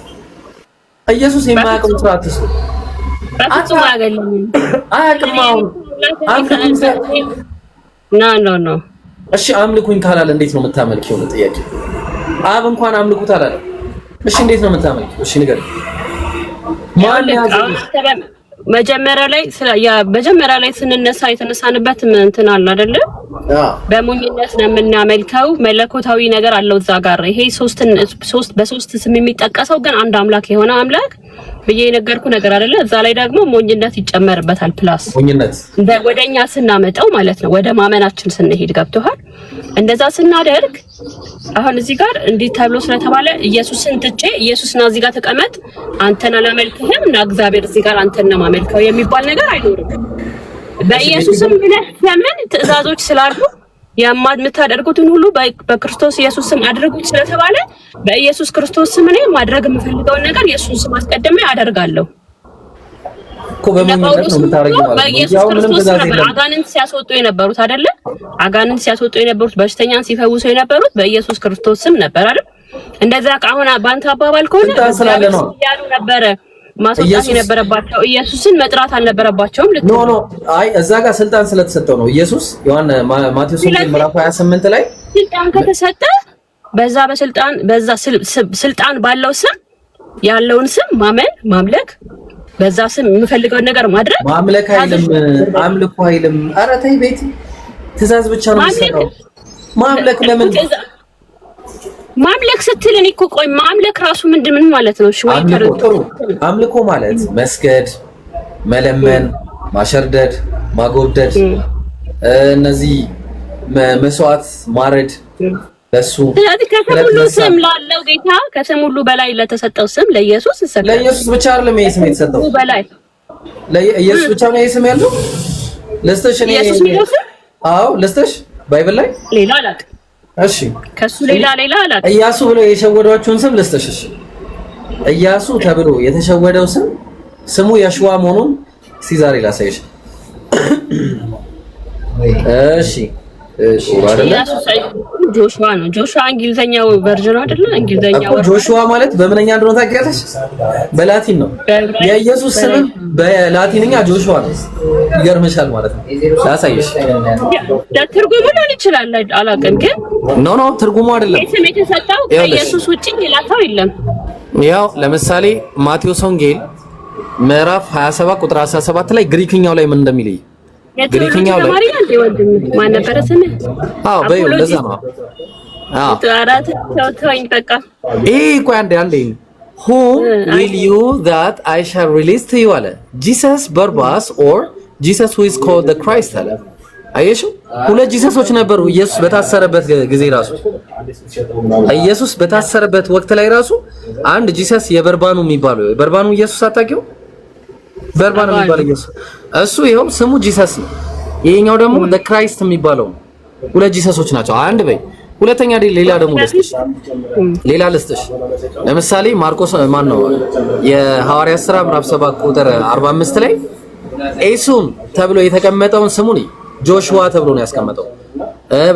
ኢየሱስ የማያውቀውን ስራ አትስሩ። ኖ እሺ አምልኩኝ ካላለ እንዴት ነው የምታመልኪው ነው ጥያቄ። አብ እንኳን አምልኩት አላለ። እሺ እንዴት ነው የምታመልኪው? እሺ ንገር። መጀመሪያ ላይ ስንነሳ የተነሳንበት እንትን አለ አይደለ? በሞኝነት ነው የምናመልከው። መለኮታዊ ነገር አለው እዛ ጋር። ይሄ በሶስት ስም የሚጠቀሰው ግን አንድ አምላክ የሆነ አምላክ ብዬ የነገርኩ ነገር አይደለ? እዛ ላይ ደግሞ ሞኝነት ይጨመርበታል። ፕላስ ሞኝነት ወደኛ ስናመጣው ማለት ነው፣ ወደ ማመናችን ስንሄድ ገብቶሃል? እንደዛ ስናደርግ አሁን እዚህ ጋር እንዲህ ተብሎ ስለተባለ ኢየሱስን ትቼ ኢየሱስና እዚህ ጋር ተቀመጥ አንተን አላመልክህም እና እግዚአብሔር እዚህ ጋር አንተን ነው ማመልከው የሚባል ነገር አይኖርም። በኢየሱስም ብለህ ለምን ትእዛዞች ስላሉ የምታደርጉትን ሁሉ በክርስቶስ ኢየሱስ ስም አድርጉት ስለተባለ በኢየሱስ ክርስቶስ ስም እኔ ማድረግ የምፈልገውን ነገር ኢየሱስን ስም አስቀድሜ አደርጋለሁ እኮ። በመንገድ ነው የምታረጊው ማለት ነው። በኢየሱስ ክርስቶስ ነበር አጋንንት ሲያስወጡ የነበሩት አይደለ? አጋንንት ሲያስወጡ የነበሩት፣ በሽተኛን ሲፈውሱ የነበሩት በኢየሱስ ክርስቶስ ስም ነበር አይደል? እንደዛ አሁን በአንተ አባባል ከሆነ ያሉ ነበረ ማስወጣት የነበረባቸው ኢየሱስን መጥራት አልነበረባቸውም። ኖ አይ እዛ ጋር ስልጣን ስለተሰጠው ነው። ኢየሱስ ማቴዎስ ምዕራፍ 28 ላይ ስልጣን ከተሰጠ በዛ ስልጣን ባለው ስም ያለውን ስም ማመን ማምለክ፣ በዛ ስም የምፈልገውን ነገር ማድረግ ማምለክ አይልም፣ አምልኮ አይልም። ኧረ ተይ ቤት ትእዛዝ ብቻ ነው የሚሰራው። ማምለክ ለምን ማምለክ ስትል እኮ ቆይ ማምለክ ራሱ ምን ማለት ነው? እሺ ወይ አምልኮ ማለት መስገድ፣ መለመን፣ ማሸርደድ፣ ማጎብደድ፣ እነዚህ መስዋዕት ማረድ ለሱ። ስለዚህ ከሁሉ ስም ላለው ጌታ ከስም ሁሉ በላይ ለተሰጠው ስም ለኢየሱስ ይሰጣል። ለኢየሱስ ብቻ አይደለም ይሄ ስም የተሰጠው በላይ ለኢየሱስ ብቻ ነው ይሄ ስም ያለው። ለስተሽ እኔ አዎ ለስተሽ ባይብል ላይ ሌላ አላውቅም። እሺ ከሱ ሌላ አላውቅም። ኢያሱ ብሎ የሸወዷቸውን ስም ልስተሽ። እሺ ኢያሱ ተብሎ የተሸወደው ስሙ የሽዋ መሆኑን ዛሬ ላሳይሽ። እሺ ጆሹዋ ነው። ጆሹዋ እንግሊዘኛው ቨርዥን አይደለ? እንግሊዘኛው ጆሹዋ ማለት በምንኛ እንደሆነ ታውቂያለሽ? በላቲን ነው። የኢየሱስ ስም በላቲንኛ ጆሹዋ ነው። ይገርምሻል ማለት ነው። ላሳይሽ። ትርጉሙ ሊሆን ይችላል አላውቅም፣ ግን ኖ ትርጉሙ አይደለም። ስም የተሰጠው ከኢየሱስ ውጪ ሌላ ሰው የለም። ያው ለምሳሌ ማቴዎስ ወንጌል ምዕራፍ 27 ቁጥር 17 ላይ ግሪክኛው ላይ ምን እንደሚል ግሪክኛው ላይ ማን ነበረ ስምህ? በይው ለዛ ነው። ቆይ አንዴ whom will you that I shall release to you አለ። Jesus Barabbas or Jesus who is called the Christ አለ። አየሽ ሁለት ጂሰሶች ነበሩ። ኢየሱስ በታሰረበት ጊዜ ራሱ ኢየሱስ በታሰረበት ወቅት ላይ ራሱ አንድ ጂሰስ የበርባኑ የሚባለው በርባኑ ኢየሱስ አታውቂው? በርባኑ የሚባለው ኢየሱስ እሱ ይሄው ስሙ ጂሰስ ነው። ይሄኛው ደግሞ the Christ የሚባለው ሁለት ጂሰሶች ናቸው። አንድ በይ። ሁለተኛ ሌላ ደግሞ ልስጥሽ። ለምሳሌ ማርቆስ ማን ነው የሐዋርያት ሥራ ምዕራፍ 7 ቁጥር 45 ላይ ኤሱም ተብሎ የተቀመጠውን ስሙን ጆሹዋ ተብሎ ነው ያስቀመጠው።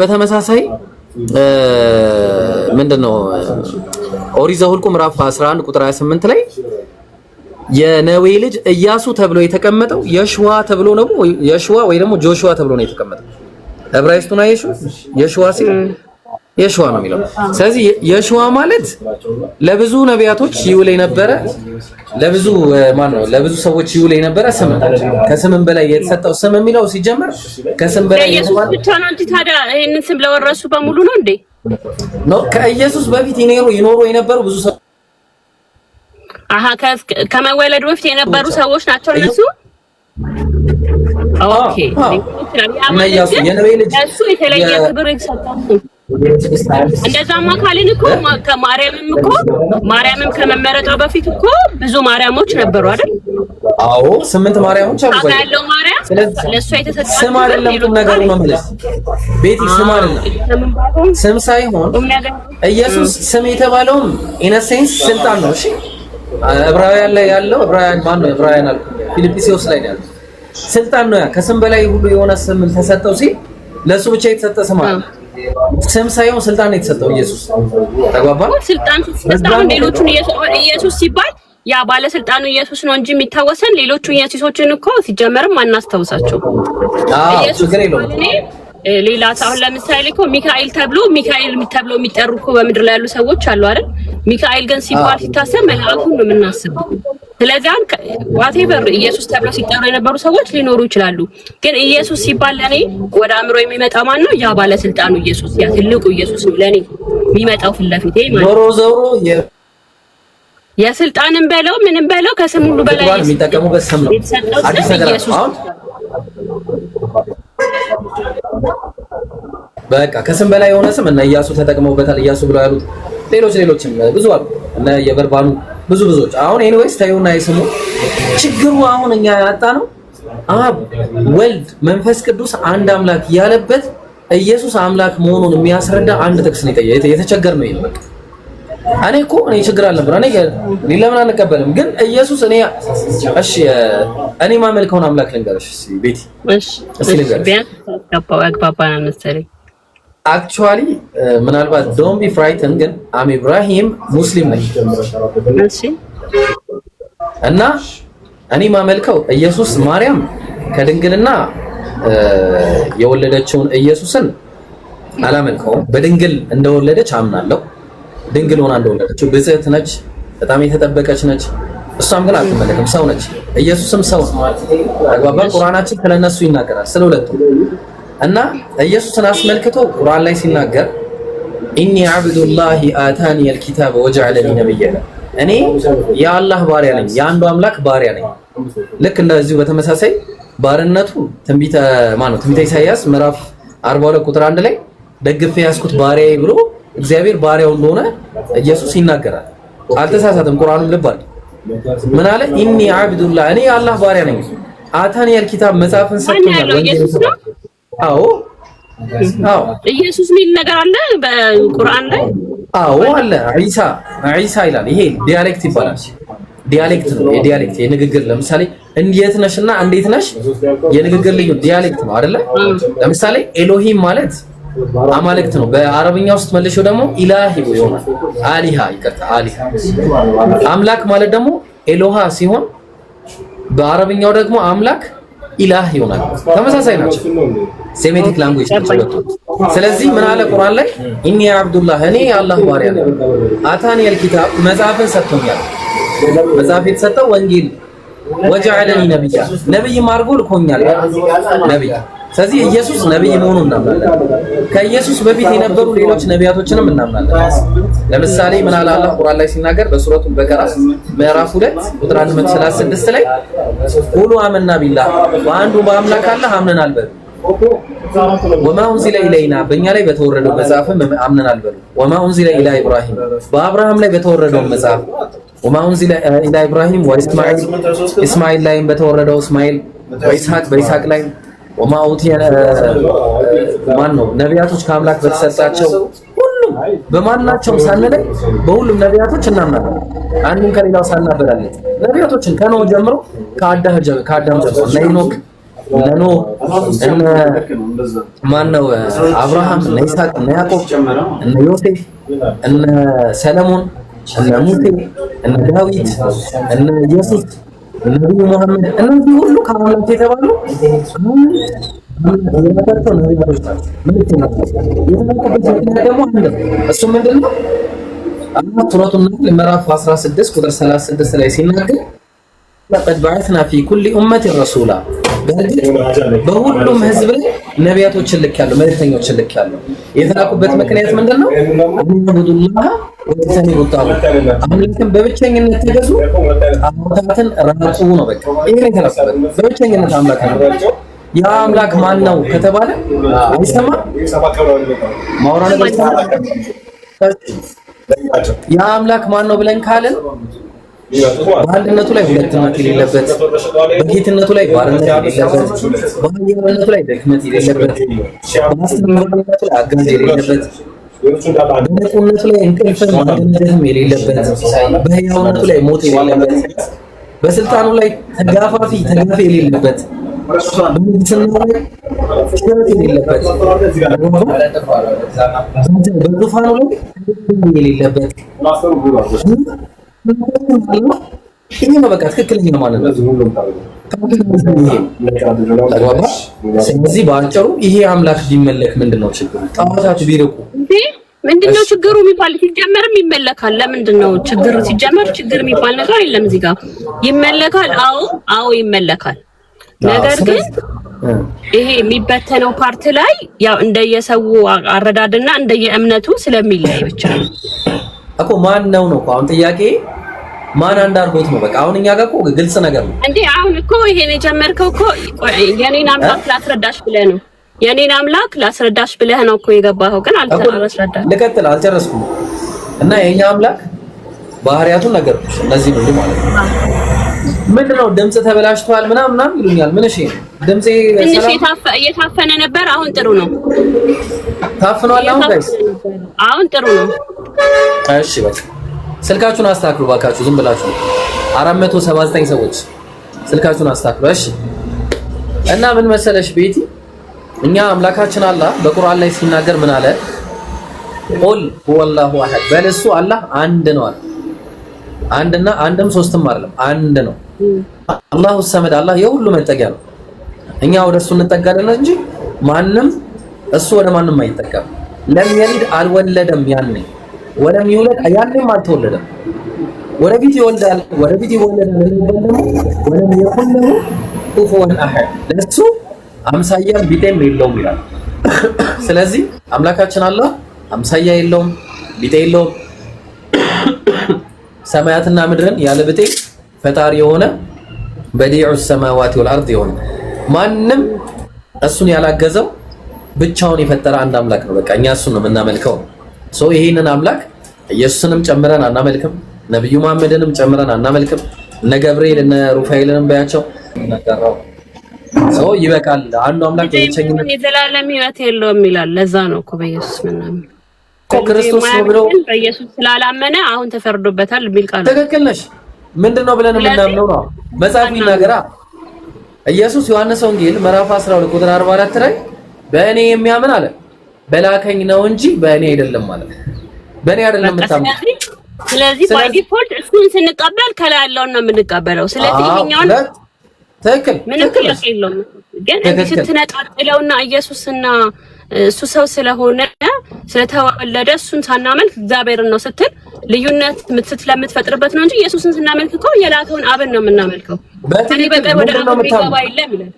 በተመሳሳይ ምንድነው ኦሪት ዘኍልቍ ምዕራፍ 11 ቁጥር 28 ላይ የነዌ ልጅ ኢያሱ ተብሎ የተቀመጠው የሽዋ ተብሎ ነው። የሽዋ ወይ ደግሞ ጆሹዋ ተብሎ ነው የተቀመጠው። ዕብራይስጡን አየሽው? የሽዋ ሲል የሽዋ ነው የሚለው። ስለዚህ የሽዋ ማለት ለብዙ ነቢያቶች ይውል የነበረ ለብዙ ሰዎች ይውል የነበረ ስም ነው። ከስምም በላይ የተሰጠው ስም የሚለው ሲጀመር ከስም በላይ ኢየሱስ ብቻ ነው እንጂ ታዲያ ይሄንን ስም ለወረሱ በሙሉ ነው እንዴ? ነው ከኢየሱስ በፊት ይኖሩ የነበሩ ብዙ ሰው ከመወለዱ በፊት የነበሩ ሰዎች ናቸው እነሱ። ኦኬ እሱ የተለየ ክብር ይሰጣል። እንደዛማ ካልን እኮ ማርያምም ከመመረጧ በፊት እኮ ብዙ ማርያሞች ነበሩ አይደል? አዎ 8 ማርያሞች አሉ። ያለው ማርያም ለእሷ የተሰጠ ስም አይደለም ነገሩ ነው ማለት ቤቲ ስም አይደለም ስም ሳይሆን ኢየሱስ ስም የተባለውም ኢነሴንስ ስልጣን ነው። እሺ ዕብራውያን ላይ ያለው ዕብራውያን ማን ነው? ዕብራውያን አልኩ ፊልጵስዩስ ላይ ያለው ስልጣን ነው። ያ ከስም በላይ ሁሉ የሆነ ስም ተሰጠው ሲል ለሱ ብቻ የተሰጠ ስም አለ። ስም ሳይሆን ስልጣን ነው የተሰጠው ኢየሱስ። ተግባባን? ስልጣን ተሰጠው። ሌሎቹን ኢየሱስ ሲባል ያ ባለስልጣኑ ኢየሱስ ነው እንጂ የሚታወሰን ሌሎቹ ኢየሱሶችን እኮ ሲጀመርም አናስታውሳቸው። ኢየሱስ ሌላ አሁን ለምሳሌ እኮ ሚካኤል ተብሎ የሚጠሩ እኮ በምድር ላይ ያሉ ሰዎች አሉ አይደል? ሚካኤል ግን ሲባል ሲታሰብ መልአኩን ነው የምናስበው። ስለዚህ ዋቴቨር ኢየሱስ ተብሎ ሲጠሩ የነበሩ ሰዎች ሊኖሩ ይችላሉ። ግን ኢየሱስ ሲባል ለኔ ወደ አእምሮ የሚመጣ ማን ነው? ያ ባለስልጣኑ ኢየሱስ፣ ያ ትልቁ ኢየሱስ ነው ለኔ የሚመጣው ፊት ለፊቴ ማለት ነው። የስልጣንም በለው ምንም በለው ከስም ሁሉ በላይ የሚጠቀሙበት ስም ነው። አዲስ ነገር አሁን በቃ ከስም በላይ የሆነ ስም እና ኢያሱ ተጠቅመውበታል። ኢያሱ ብለው ያሉት ሌሎችም ብዙ አሉ እና የበርባኑ ብዙዎች። አሁን ኤኒዌይስ ታዩና ይስሙ። ችግሩ አሁን እኛ ያጣ ነው አብ ወልድ መንፈስ ቅዱስ አንድ አምላክ ያለበት ኢየሱስ አምላክ መሆኑን የሚያስረዳ አንድ ጥቅስ ነው የተቸገር ነው ይልበቃ እኔ ችግር አልነበረ። እኔ ለምን አንቀበልም? ግን ኢየሱስ እኔ ማመልከውን አምላክ ልንገርሽ ቤቲ። እሺ ልንገርሽ አግባባና መሰለኝ አክቹአሊ ምናልባት ዶንት ቢ ፍራይተን ግን አም ኢብራሂም ሙስሊም ነኝ። እሺ እና እኔ ማመልከው ኢየሱስ ማርያም ከድንግልና የወለደችውን ኢየሱስን አላመልከውም። በድንግል እንደወለደች አምናለሁ። ድንግል ሆና እንደወለደችው ብጽዕት ነች፣ በጣም የተጠበቀች ነች። እሷም ግን አትመለክም፣ ሰው ነች። ኢየሱስም ሰው ነው። አግባባን። ቁርአናችን ስለነሱ ይናገራል ስለሁለቱም። እና ኢየሱስን አስመልክቶ ቁርአን ላይ ሲናገር ኢኒ አብዱላሂ አታኒ አልኪታበ ወጀዐለኒ ነብየን፣ እኔ የአላህ ባሪያ ነኝ፣ የአንዱ አምላክ ባሪያ ነኝ። ልክ እንደዚሁ በተመሳሳይ ባርነቱ ትንቢተ ኢሳይያስ ምዕራፍ 42 ቁጥር 1 ላይ ደግፌ ያስኩት ባሪያዬ ብሎ እግዚአብሔር ባሪያው እንደሆነ ኢየሱስ ይናገራል። አልተሳሳተም። ቁርአኑን ልብ አድርግ። ምን አለ? ኢኒ አብዱላህ፣ እኔ የአላህ ባሪያ ነኝ። አታኒ አልኪታብ፣ መጽሐፍን ሰጥቶኛል። አዎ ኢየሱስ ሚል ነገር አለ በቁርአን ላይ። አዎ አለ። ኢሳ ይላል። ይሄ ዲያሌክት ይባላል። ዲያሌክት ነው። የዲያሌክት የንግግር ለምሳሌ እንዴት ነሽና እንዴት ነሽ የንግግር ልዩ ዲያሌክት ነው አይደለ? ለምሳሌ ኤሎሂም ማለት አማልክት ነው። በአረብኛ ውስጥ መልሾ ደግሞ ኢላሂ ይሆናል። አሊሃ አሊሃ። አምላክ ማለት ደግሞ ኤሎሃ ሲሆን በአረብኛው ደግሞ አምላክ ኢላህ ይሆናል። ተመሳሳይ ናቸው። ሴሜቲክ ላንጉዌጅ ናቸው። ስለዚህ ምን አለ ቁርአን ላይ ኢኒ አብዱላህ፣ እኔ የአላህ ባሪያ ነኝ። አታኒ አልኪታብ፣ መጽሐፍን ሰጥቶኛል። መጽሐፍ የተሰጠው ወንጌል፣ ወጀዐለኒ ነብያ፣ ነብይም አድርጎ ልኮኛል። ነብይ። ስለዚህ ኢየሱስ ነብይ መሆኑን እናምናለን። ከኢየሱስ በፊት የነበሩ ሌሎች ነቢያቶችንም እናምናለን። ለምሳሌ ምን አለ አላህ ቁርአን ላይ ሲናገር በሱረቱ በቀራ ምዕራፍ 2 ቁጥር 136 ላይ ሁሉ አመና ቢላህ፣ በአንዱ በአምላክ አላህ አምነናል በሉ። ወማ ኡንዚለ ኢለይና፣ በእኛ ላይ በተወረደው መጽሐፍም አምነናል በሉ። ወማ ኡንዚለ ኢላ ኢብራሂም፣ በአብርሃም ላይ በተወረደው መጽሐፍ። ወማ ኡንዚለ ኢላ ኢብራሂም ወኢስማኤል፣ ኢስማኤል ላይም በተወረደው እስማኤል፣ ወኢስሐቅ በኢስሐቅ ላይ ወማ ኡቲየ ነቢያቶች ከአምላክ በተሰጣቸው ሁሉም በማናቸውም ሳንለይ በሁሉም ነቢያቶች እናምናለን። አንዱን ከሌላው ሳናበላለን ነቢያቶችን ከኖህ ጀምሮ ከአዳም ጀምሮ እነ ሄኖክ እነ ኖህ እነ አብርሃም እነ ይስሐቅ እነ ያዕቆብ እነ ዮሴፍ እነ ሰለሞን እነ ሙሴ እነ ዳዊት እነ ኢየሱስ ነብዩ መሐመድ፣ እነዚህ ሁሉ ከአምላክ የተባሉ እሱ ምንድነው? አላህ ሱረቱ ነህል ምዕራፍ 16 ቁጥር 36 ላይ ሲናገር ለቀድ በዐስና ፊ ኩሊ ኡመቲ ረሱላ፣ በሁሉም ህዝብ ላይ ነቢያቶችን ልኬያለሁ፣ መልእክተኞችን ልኬያለሁ። የተላኩበት ምክንያት ምንድነው? አቡዱላህ ወተኒቡ ጣጉት፣ አምላክን በብቸኝነት ተገዙ፣ ጣዖታትን ራቁ ነው። በቃ ይሄ ነው የተላኩበት። በብቸኝነት አምላክን ያ አምላክ ማን ነው ከተባለ አይሰማ ማውራ ነገር ያ አምላክ ማን ነው ብለን ካልን በአንድነቱ ላይ ሁለትነት የሌለበት፣ በጌትነቱ ላይ ባርነት የሌለበት፣ በኃያልነቱ ላይ ድክመት የሌለበት፣ በአስተማሪነቱ ላይ አጋዥ የሌለበት፣ በንቁነቱ ላይ እንቅልፍም ማንነትም የሌለበት፣ በሕያውነቱ ላይ ሞት የሌለበት፣ በስልጣኑ ላይ ተጋፊ የሌለበት፣ በንግስናው ላይ ሽረት የሌለበት፣ በዙፋኑ ላይ የሌለበት ይሄ ነው በቃ ትክክለኛ ማለት ነው። ስለዚህ በአጭሩ ይሄ አምላክ ቢመለክ ምንድነው ችግሩ? ጣዖታቱ ቢርቁ ምንድነው ችግሩ? የሚባል ሲጀመርም ይመለካል። ለምንድነው ችግር? ሲጀመር ችግር የሚባል ነገር የለም እዚህ ጋር። ይመለካል። አዎ ይመለካል። ነገር ግን ይሄ የሚበተነው ፓርት ላይ ያው እንደየሰው አረዳድና እንደየእምነቱ ስለሚለይ ብቻ ነው እኮ። ማን ነው አሁን ጥያቄ ማን አንዳርጎት ነው? በቃ አሁን እኛ ጋር እኮ ግልጽ ነገር ነው እንዴ። አሁን እኮ ይሄን የጀመርከው እኮ የኔን አምላክ ላስረዳሽ ብለህ ነው። የኔን አምላክ ላስረዳሽ ብለህ ነው እኮ የገባኸው። ግን አልተረዳሽም። ልቀጥል፣ አልጨረስኩም። እና የኛ አምላክ ባህሪያቱን ነገርኩሽ። እነዚህ ነው ማለት ነው። ምንድነው ድምጽ ተበላሽቷል ምናምን ይሉኛል። ምን እሺ፣ ድምጼ ትንሽ እየታፈነ ነበር። አሁን ጥሩ ነው። ታፍኗል አሁን ጋይስ? አሁን ጥሩ ነው። እሺ በቃ ስልካችሁን አስተካክሉ ባካችሁ። ዝም ብላችሁ 479 ሰዎች ስልካችሁን አስተካክሉ። እሺ እና ምን መሰለሽ ቤቲ፣ እኛ አምላካችን አላህ በቁርአን ላይ ሲናገር ምን አለ? ቁል ሁወላሁ አሐድ፣ በለሱ አላህ አንድ ነው አለ። አንድና አንድም ሶስትም አይደለም፣ አንድ ነው። አላሁ ሰመድ፣ አላህ የሁሉ መጠጊያ ነው። እኛ ወደሱ እንጠጋለን እንጂ ማንም እሱ ወደ ማንም አይጠጋም። ለም የሊድ አልወለደም፣ ያኔ ወለም ይውለድ ያኔም አልተወለደም። ወደፊት ይወልዳል፣ ወደፊት ይወለዳል። ወለም የኩን ለሁ ኩፉወን አሐድ፣ ለሱ አምሳያም ቢጤም የለውም ይላል። ስለዚህ አምላካችን አላህ አምሳያ የለውም፣ ቢጤ የለውም። ሰማያትና ምድርን ያለ ቢጤ ፈጣሪ የሆነ በዲዑ ሰማዋት ወልአርድ የሆነ ማንም እሱን ያላገዘው ብቻውን የፈጠረ አንድ አምላክ ነው። በቃ እኛ እሱን ነው የምናመልከው። ይሄንን አምላክ ኢየሱስንም ጨምረን አናመልክም፣ ነብዩ መሐመድንም ጨምረን አናመልክም። እነ ገብርኤል እነ ሩፋኤልንም ባያቸው ነገራው ይበቃል። አንዱ አምላክ ብቸኝነት የዘላለም ሕይወት የለውም ይላል። ለዛ ነው እኮ በኢየሱስ ምናምን ክርስቶስ ነው ብሎ በኢየሱስ ስላላመነ አሁን ተፈርዶበታል የሚል ቃል። ትክክል ነሽ። ምንድነው ብለን የምናምነው ነው መጽሐፉ ይናገራ። ኢየሱስ ዮሐንስ ወንጌል ምዕራፍ 12 ቁጥር 44 ላይ በእኔ የሚያምን አለ በላከኝ ነው እንጂ በእኔ አይደለም ማለት ነው። በእኔ አይደለም የምታምነው። ስለዚህ ባይ ዲፎልት እሱን ስንቀበል ከላይ ያለውን ነው የምንቀበለው። ስለዚህ ይሄኛውን ትክክል ምንም ጥያቄ የለውም። ግን እንዲህ ስትነጣጥለውና ኢየሱስና እሱ ሰው ስለሆነ ስለተወለደ እሱን ሳናመልክ እግዚአብሔርን ነው ስትል ልዩነት ስለምትፈጥርበት ነው እንጂ ኢየሱስን ስናመልክ እኮ የላከውን አብን ነው የምናመልከው። ከኔ በቀር ወደ አብ የሚገባ የለም ይላል።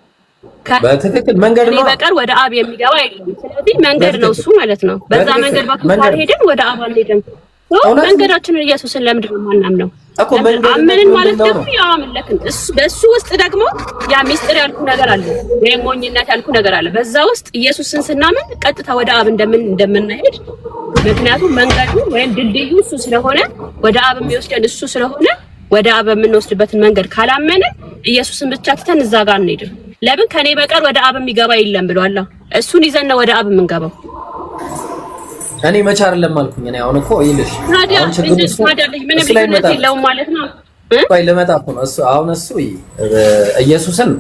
በትክክል መንገድ ነው በቀር ወደ አብ የሚገባ የለም። ስለዚህ መንገድ ነው እሱ ማለት ነው። በዛ መንገድ ባክፋር ሄደን ወደ አብ አንሄድም። መንገዳችንን ኢየሱስን ለምንድን ነው የማናምነው? አመንን ማለት ደግሞ ያው አመለክን። በሱ ውስጥ ደግሞ ያ ሚስጥር ያልኩ ነገር አለ፣ የሞኝነት ያልኩ ነገር አለ። በዛ ውስጥ ኢየሱስን ስናምን ቀጥታ ወደ አብ እንደምንሄድ ምክንያቱም መንገዱ ወይም ድልድዩ እሱ ስለሆነ ወደ አብ የሚወስደን እሱ ስለሆነ ወደ አብ የምንወስድበትን መንገድ ካላመንን ኢየሱስን ብቻ ትተን እዛ ጋር አንሄድም። ለምን ከኔ በቀር ወደ አብ የሚገባ የለም ብሏል። እሱን ይዘን ነው ወደ አብ የምንገባው። እኔ መቼ አይደለም አልኩኝ። እኔ አሁን እኮ ይልሽ አሁን ችግር እሱ ምን ቢዝነስ የለውም ማለት ነው። ቆይ ለመጣ እኮ ነው እሱ አሁን እሱ ኢየሱስን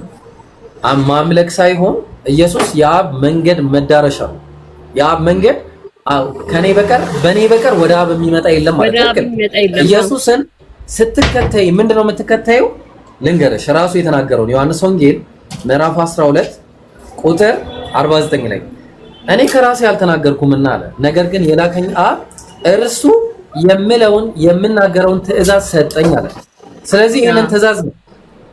ማምለክ ሳይሆን ኢየሱስ የአብ መንገድ መዳረሻ ነው። የአብ መንገድ ከኔ በቀር በኔ በቀር ወደ አብ የሚመጣ የለም ማለት ነው። ኢየሱስን ስትከተይ ምንድነው የምትከተየው? ልንገርሽ ራሱ የተናገረው ዮሐንስ ወንጌል ምዕራፍ 12 ቁጥር 49 ላይ እኔ ከራሴ አልተናገርኩምና አለ፣ ነገር ግን የላከኝ አብ እርሱ የምለውን የምናገረውን ትእዛዝ ሰጠኝ አለ። ስለዚህ ይሄንን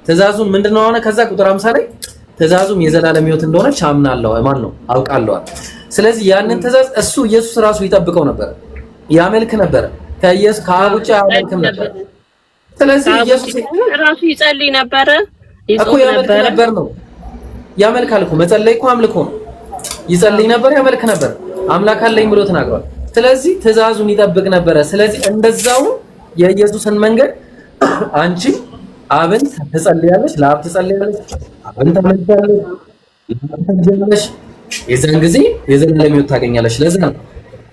ትእዛዙን ምንድነው አሁን ከዛ ቁጥር 50 ላይ ትእዛዙም የዘላለም ሕይወት እንደሆነ አምናለሁ ማን ነው አውቃለሁ። ስለዚህ ያንን ትእዛዝ እሱ ኢየሱስ ራሱ ይጠብቀው ነበር፣ ያመልክ ነበር። ከአብ ውጭ አያመልክም ነበር። ስለዚህ ኢየሱስ ራሱ ይጸልይ ነበር፣ እኮ ያመልክ ነበር ነው ያመልካል እኮ። መጸለይ እኮ አምልኮ ነው። ይጸልይ ነበር፣ ያመልክ ነበር። አምላክ አለኝ ብሎ ተናግሯል። ስለዚህ ትእዛዙን ይጠብቅ ነበረ። ስለዚህ እንደዛው የኢየሱስን መንገድ አንቺ አብን ትጸልያለሽ፣ ለአብ ትጸልያለሽ፣ አብን ታመልካለሽ፣ የዛን ጊዜ የዘላለም ሕይወት ታገኛለሽ። ለዛ ነው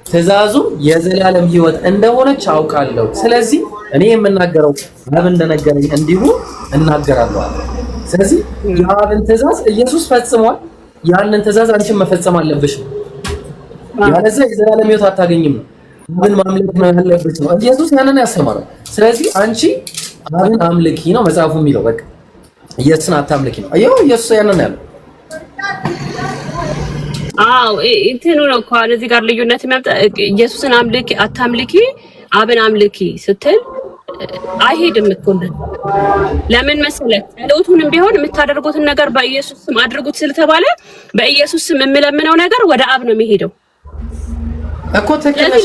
ትእዛዙ የዘላለም ሕይወት እንደሆነች አውቃለሁ። ስለዚህ እኔ የምናገረው አብ እንደነገረኝ እንዲሁ እናገራለሁ። ስለዚህ የአብን ትእዛዝ ኢየሱስ ፈጽሟል። ያንን ትእዛዝ አንቺን መፈጸም አለብሽ። ያለዚያ የዘላለም ሕይወት አታገኝም። አብን ማምለክ ነው ያለብሽ ነው ኢየሱስ ያንን ያስተማረው። ስለዚህ አንቺ አብን አምልኪ ነው መጽሐፉ የሚለው። በቃ ኢየሱስን አታምልኪ ነው። አየው ኢየሱስ ያንን ያለው። አዎ እንትኑ ነው እኮ እዚህ ጋር ልዩነት የሚያመጣ ኢየሱስን አምልኪ አታምልኪ አብን አምልኪ ስትል አይሄድም እኮ። ለምን መሰለህ? ጸሎቱንም ቢሆን የምታደርጉትን ነገር በኢየሱስ ስም አድርጉት ስለተባለ በኢየሱስ ስም የምለምነው ነገር ወደ አብ ነው የሚሄደው እኮ። ተከለሽ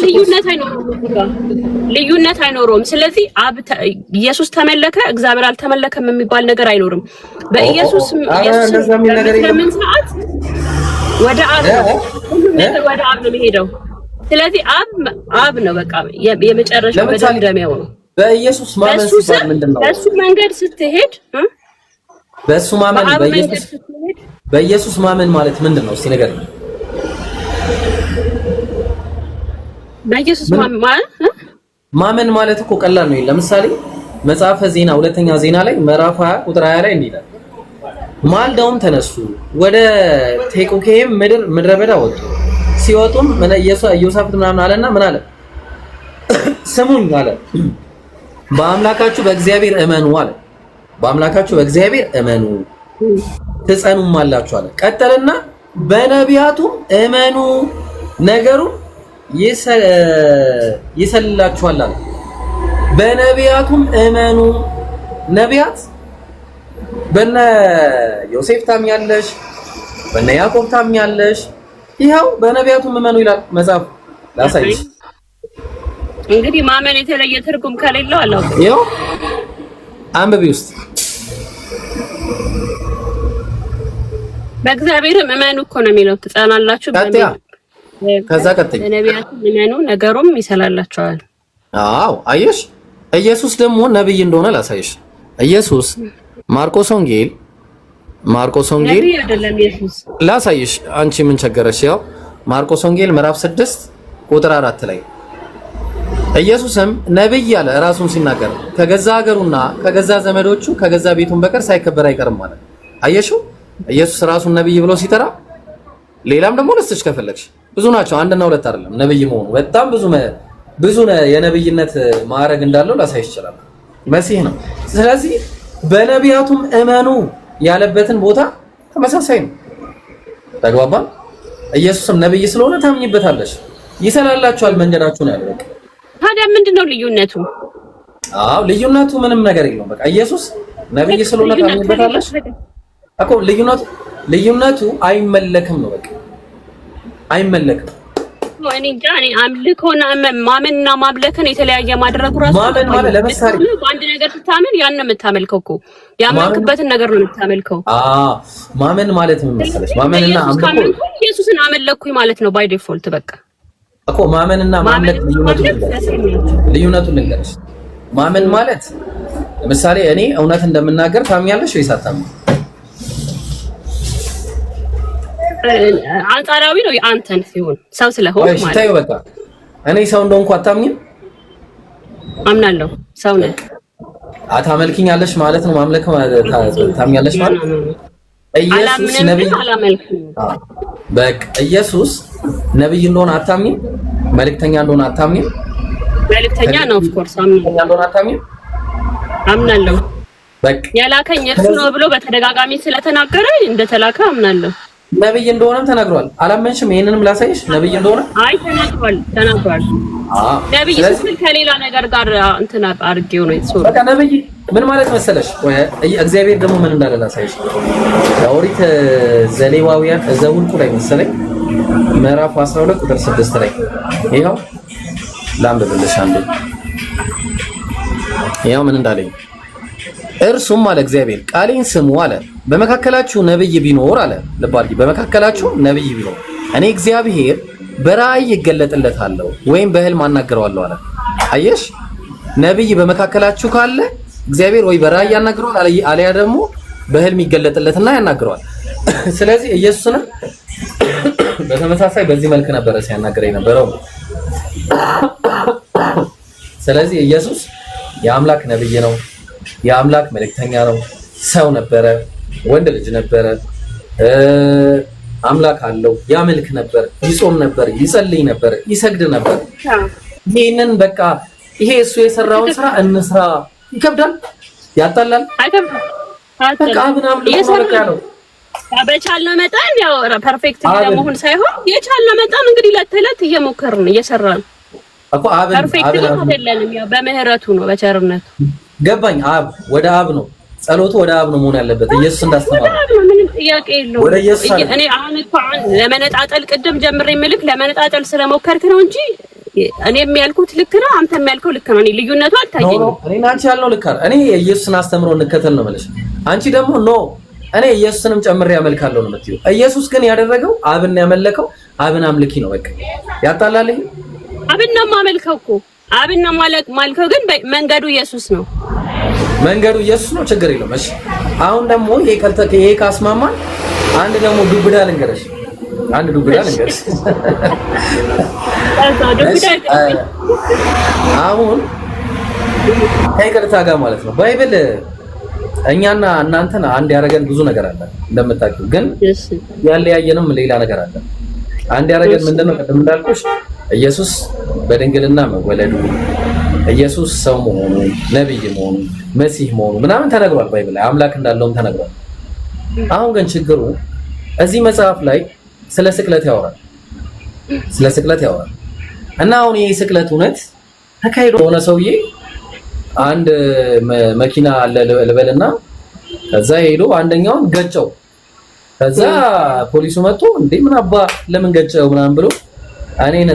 ልዩነት አይኖረውም። ስለዚህ አብ ኢየሱስ ተመለከ እግዚአብሔር አልተመለከም የሚባል ነገር አይኖርም። በኢየሱስ ኢየሱስ ለምን ሰዓት ወደ አብ ነው ሁሉ ነገር ወደ አብ ነው የሚሄደው። ስለዚህ አብ ነው በቃ የመጨረሻው መደምደሚያው ነው። በኢየሱስ ማመን ሲባል ምንድነው? በሱ መንገድ ስትሄድ በሱ ማመን በኢየሱስ ማመን ማለት ምንድነው? እስቲ ነገር በኢየሱስ ማመን ማለት እኮ ቀላል ነው። ለምሳሌ መጽሐፈ ዜና ሁለተኛ ዜና ላይ ምዕራፍ 20 ቁጥር 20 ላይ እንዲህ ይላል፣ ማልደውም ተነሱ ወደ ቴቁሄም ምድረ በዳ ወጡ። ሲወጡም ኢዮሳፍጥ ምናምን አለና ምን አለ? ስሙኝ አለ፣ በአምላካችሁ በእግዚአብሔር እመኑ አለ። በአምላካችሁ በእግዚአብሔር እመኑ ትጸኑም አላችሁ አለ። ቀጠልና በነቢያቱም እመኑ ነገሩ ይሰልላችኋል አለ። በነቢያቱም እመኑ። ነቢያት በነ ዮሴፍ ታምኛለሽ፣ በነ ያዕቆብ ታምኛለሽ። ይኸው በነቢያቱም እመኑ ይላል መጽሐፍ። ላሳይሽ እንግዲህ ማመን የተለየ ትርጉም ከሌለው አላውቅም። ይኸው አንብቢ ውስጥ በእግዚአብሔርም እመኑ እኮ ነው የሚለው። ትጸናላችሁ ከዛ ቀጥይ በነቢያቱም እመኑ ነገሩም ይሰላላችኋል። አዎ አየሽ፣ ኢየሱስ ደግሞ ነብይ እንደሆነ ላሳይሽ። ኢየሱስ ማርቆስ ወንጌል ነብይ አይደለም ኢየሱስ። ላሳይሽ፣ አንቺ ምን ቸገረሽ? ያው ማርቆስ ወንጌል ምዕራፍ 6 ቁጥር 4 ላይ ኢየሱስም ነብይ ያለ ራሱን ሲናገር ከገዛ ሀገሩና ከገዛ ዘመዶቹ ከገዛ ቤቱን በቀር ሳይከበር አይቀርም ማለት። አየሽው? ኢየሱስ ራሱን ነብይ ብሎ ሲጠራ፣ ሌላም ደግሞ ለስተሽ ከፈለግሽ ብዙ ናቸው፣ አንድና ሁለት አይደለም። ነብይ መሆኑ በጣም ብዙ የነብይነት ማዕረግ እንዳለው ላሳይሽ ይችላል። መሲህ ነው። ስለዚህ በነቢያቱም እመኑ ያለበትን ቦታ ተመሳሳይ ነው። ተግባባን? ኢየሱስም ነብይ ስለሆነ ታምኝበታለሽ፣ ይሰላላችኋል መንገዳችሁን ያለው። በቃ ታዲያ ምንድነው ልዩነቱ? አዎ ልዩነቱ ምንም ነገር የለውም። በቃ ኢየሱስ ነብይ ስለሆነ ታምኝበታለሽ እኮ። ልዩነቱ አይመለክም ነው። በቃ አይመለክም። እኔ እንጃ። እኔ አምልኮና ማመንና ማምለክን የተለያየ ማድረጉ ራሱ ማመን ማለት ለምሳሌ በአንድ ነገር ስታመን ያን ነው የምታመልከው እኮ። ያመንክበትን ነገር ነው የምታመልከው። ማመን ማለት ምን መሰለሽ? ማመንና አምልኮ ኢየሱስን አመለኩኝ ማለት ነው ባይ ዲፎልት። በቃ እኮ ማመንና ማምለክ ልዩነቱን ልንገርሽ። ማመን ማለት ለምሳሌ እኔ እውነት እንደምናገር ታምኛለሽ ወይስ አታምኚም? አንጻራዊ ነው የአንተን ሲሆን ሰው ስለሆነ ማለት ነው። ታዩ በቃ እኔ ሰው እንደሆንኩ አታምኚም? አምናለሁ። ሰው ነህ። አታመልኪኛለሽ ማለት ነው። ማምለክ ታምኛለሽ ማለት ኢየሱስ ነብይ አላመልክም። በቃ ኢየሱስ ነብይ እንደሆነ አታምኚም? መልእክተኛ እንደሆነ አታምኚም? መልእክተኛ ነው ኦፍ ኮርስ አምናለሁ። አምናለሁ። በቃ ያላከኝ እርሱ ነው ብሎ በተደጋጋሚ ስለተናገረ እንደተላከ አምናለሁ። ነብይ እንደሆነም ተናግሯል። አላመንሽም? ይሄንንም ላሳይሽ። ነብይ እንደሆነ አይ ተናግሯል። ነብይ ሲል ከሌላ ነገር ጋር እንትን አድርጌው ነው የተሰው። በቃ ነብይ ምን ማለት መሰለሽ? እግዚአብሔር ደግሞ ምን እንዳለ ላሳይሽ። ኦሪት ዘሌዋውያን ዘውልቁ ላይ መሰለኝ ምዕራፍ 12 ቁጥር 6 ላይ ይሄው ላንብብልሽ አንዴ። ይሄው ምን እንዳለኝ እርሱም አለ እግዚአብሔር ቃሌን ስሙ አለ በመካከላችሁ ነብይ ቢኖር አለ ልባል በመካከላችሁ ነብይ ቢኖር እኔ እግዚአብሔር በራእይ ይገለጥለታለሁ ወይም በህልም አናግረዋለሁ አለ። አየሽ ነብይ በመካከላችሁ ካለ እግዚአብሔር ወይ በራእይ ያናግረዋል አለያ ደግሞ በህልም ይገለጥለትና ያናግረዋል። ስለዚህ ኢየሱስን በተመሳሳይ በዚህ መልክ ነበር ሲያናግረው የነበረው። ስለዚህ ኢየሱስ የአምላክ ነብይ ነው፣ የአምላክ መልእክተኛ ነው። ሰው ነበረ፣ ወንድ ልጅ ነበረ፣ አምላክ አለው፣ ያመልክ ነበር፣ ይጾም ነበር፣ ይጸልይ ነበር፣ ይሰግድ ነበር። ይሄንን በቃ ይሄ እሱ የሰራውን ስራ እንስራ ይከብዳል፣ ያጣላል፣ በቃ አብናም ነው። በቻልነው መጠን ያው ፐርፌክት ለመሆን ሳይሆን የቻልነው መጠን እንግዲህ ለተለት እየሞከርን እየሰራን እኮ አብን አይደለም። ያው በምህረቱ ነው በቸርነቱ ገባኝ። አብ ወደ አብ ነው ጸሎቱ ወደ አብ ነው መሆን ያለበት። ኢየሱስ እንዳስተማረ ምንም ጥያቄ የለውም። ወደ ኢየሱስ እኔ አሁን እኮ ለመነጣጠል ቅድም ጀምሬ ምልክ ለመነጣጠል ስለሞከርክ ነው እንጂ እኔ የሚያልኩት ልክ ነው፣ አንተ የሚያልከው ልክ ነው። እኔ ልዩነቱ አልታየኝም። እኔ አንቺ ያልነው ልክ አይደል? እኔ ኢየሱስን አስተምሮ እንከተል ነው ማለት። አንቺ ደግሞ ኖ እኔ ኢየሱስንም ጨምሬ ያመልካለሁ ነው የምትይው። ኢየሱስ ግን ያደረገው አብን ያመለከው አብን አምልኪ ነው። በቃ ያጣላልኝ። አብን ነው የማመልከው እኮ አብን ነው ማልከው፣ ግን መንገዱ ኢየሱስ ነው። መንገዱ ኢየሱስ ነው። ችግር የለውም። እሺ አሁን ደግሞ ይሄ ካስማማን አንድ ደግሞ ዱብዳ ልንገርሽ። አሁን ከይቅርታ ጋር ማለት ነው ባይብል እኛና እናንተን አንድ ያደረገን ብዙ ነገር አለ እንደምታውቂው፣ ግን ያለያየንም ሌላ ነገር አለ። አንድ ያደረገን ምንድነው? ቅድም እንዳልኩሽ ኢየሱስ በድንግልና መወለዱ፣ ኢየሱስ ሰው መሆኑ፣ ነብይ መሆኑ፣ መሲህ መሆኑ ምናምን ተነግሯል። ባይብል ላይ አምላክ እንዳለውም ተነግሯል። አሁን ግን ችግሩ እዚህ መጽሐፍ ላይ ስለ ስቅለት ያወራል እና አሁን ይሄ ስቅለት እውነት ተካሂዶ ሆነ ሰውዬ አንድ መኪና አለ ልበልና ከዛ ሄዶ አንደኛውን ገጨው። ከዛ ፖሊሱ መጥቶ እንዴ ምን አባ ለምን ገጨው ምናምን ብሎ እኔን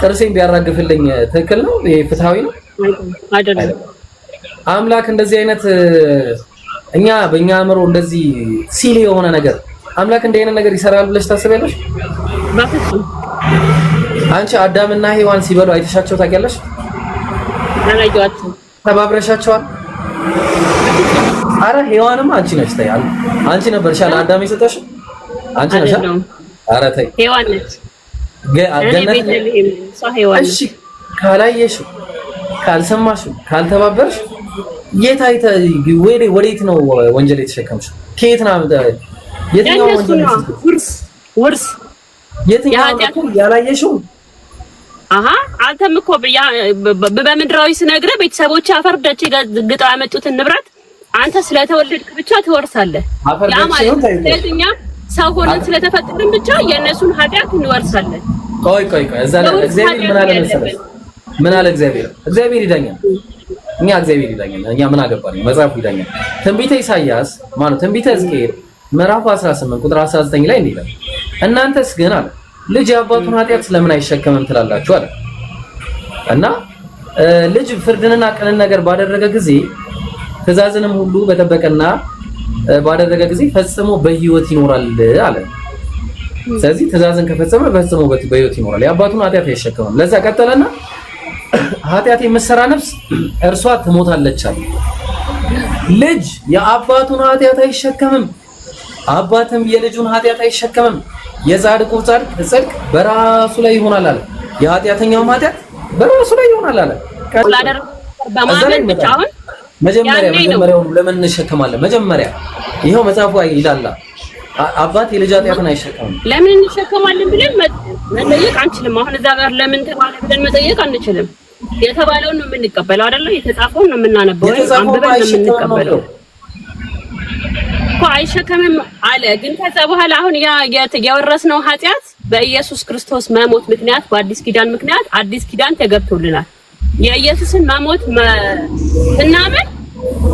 ጥርሴን ቢያራግፍልኝ ትክክል ነው? ይሄ ፍትሃዊ ነው አይደለም? አምላክ እንደዚህ አይነት እኛ በእኛ አእምሮ እንደዚህ ሲሊ የሆነ ነገር አምላክ እንደ አይነት ነገር ይሰራል ብለሽ ታስቢያለሽ? በፍጹም። አንቺ አዳምና ሔዋን ሲበሉ አይተሻቸው ታውቂያለሽ? አላየኋቸውም። ተባብረሻቸዋል? አረ ሔዋንም አንቺ ነሽ። ተይ አንቺ ነበርሽ አዳም የሰጠሽ አንቺ ነሽ። አረ ተይ ሔዋን ነች። እሺ ካላየሽው፣ ካልሰማሽው፣ ካልተባበርሽ ወዴት ነው ወንጀል የተሸከምሽው? ከየት ነው የትኛው ወንጀል ውርስ የትኛው ያላየሽው? አንተም እኮ በምድራዊ ስነግርህ ቤተሰቦች አፈርደች ግጠው ያመጡትን ንብረት አንተ ስለተወለድክ ብቻ ትወርሳለህ። ያ ማለት ስለኛ ሰው ሆነን ስለተፈጠርን ብቻ የእነሱን ኃጢአት እንወርሳለን። ቆይ እዛ ላይ እግዚአብሔር ምን አለ መሰለሽ? ምን አለ እግዚአብሔር ይዳኛል። እኛ እግዚአብሔር ይዳኛል። እኛ ምን አገባን? መጽሐፉ ይዳኛል። ትንቢተ ኢሳይያስ ማለት ትንቢተ ሕዝቅኤል ምዕራፍ 18 ቁጥር 19 ላይ እንዲህ ይላል፣ እናንተስ ግን አለ ልጅ የአባቱን ኃጢአት ስለምን አይሸከምም ትላላችሁ አለ። እና ልጅ ፍርድንና ቅንን ነገር ባደረገ ጊዜ ትእዛዝንም ሁሉ በጠበቀና ባደረገ ጊዜ ፈጽሞ በሕይወት ይኖራል አለ። ስለዚህ ትእዛዝን ከፈጸመ ፈጽሞ በሕይወት ይኖራል፣ የአባቱን ኃጢአት አይሸከምም። ለዛ ቀጠለና ኃጢአት የምትሰራ ነፍስ እርሷ ትሞታለች አለ። ልጅ የአባቱን ኃጢአት አይሸከምም፣ አባትም የልጁን ኃጢአት አይሸከምም። የጻድቁ ጽድቅ በራሱ ላይ ይሆናል አለ፣ የኃጢአተኛውም ኃጢአት በራሱ ላይ ይሆናል አለ። መጀመሪያው ለምን እንሸከማለን? መጀመሪያ ይሄው መጽሐፉ ይላል አባት የልጅ ኃጢአትን አይሸከምም። ለምን እንሸከማለን ብለን መጠየቅ አንችልም። አሁን እዛ ጋር ለምን ተባለ ብለን መጠየቅ አንችልም። የተባለውን ነው የምንቀበለው አይደለ? የተጻፈውን ነው የምናነበው ወይ አንብበን ነው የምንቀበለው እኮ። አይሸከምም አለ። ግን ከዛ በኋላ አሁን ያ የወረስነው ኃጢአት በኢየሱስ ክርስቶስ መሞት ምክንያት በአዲስ ኪዳን ምክንያት አዲስ ኪዳን ተገብቶልናል። የኢየሱስን መሞት ስናምን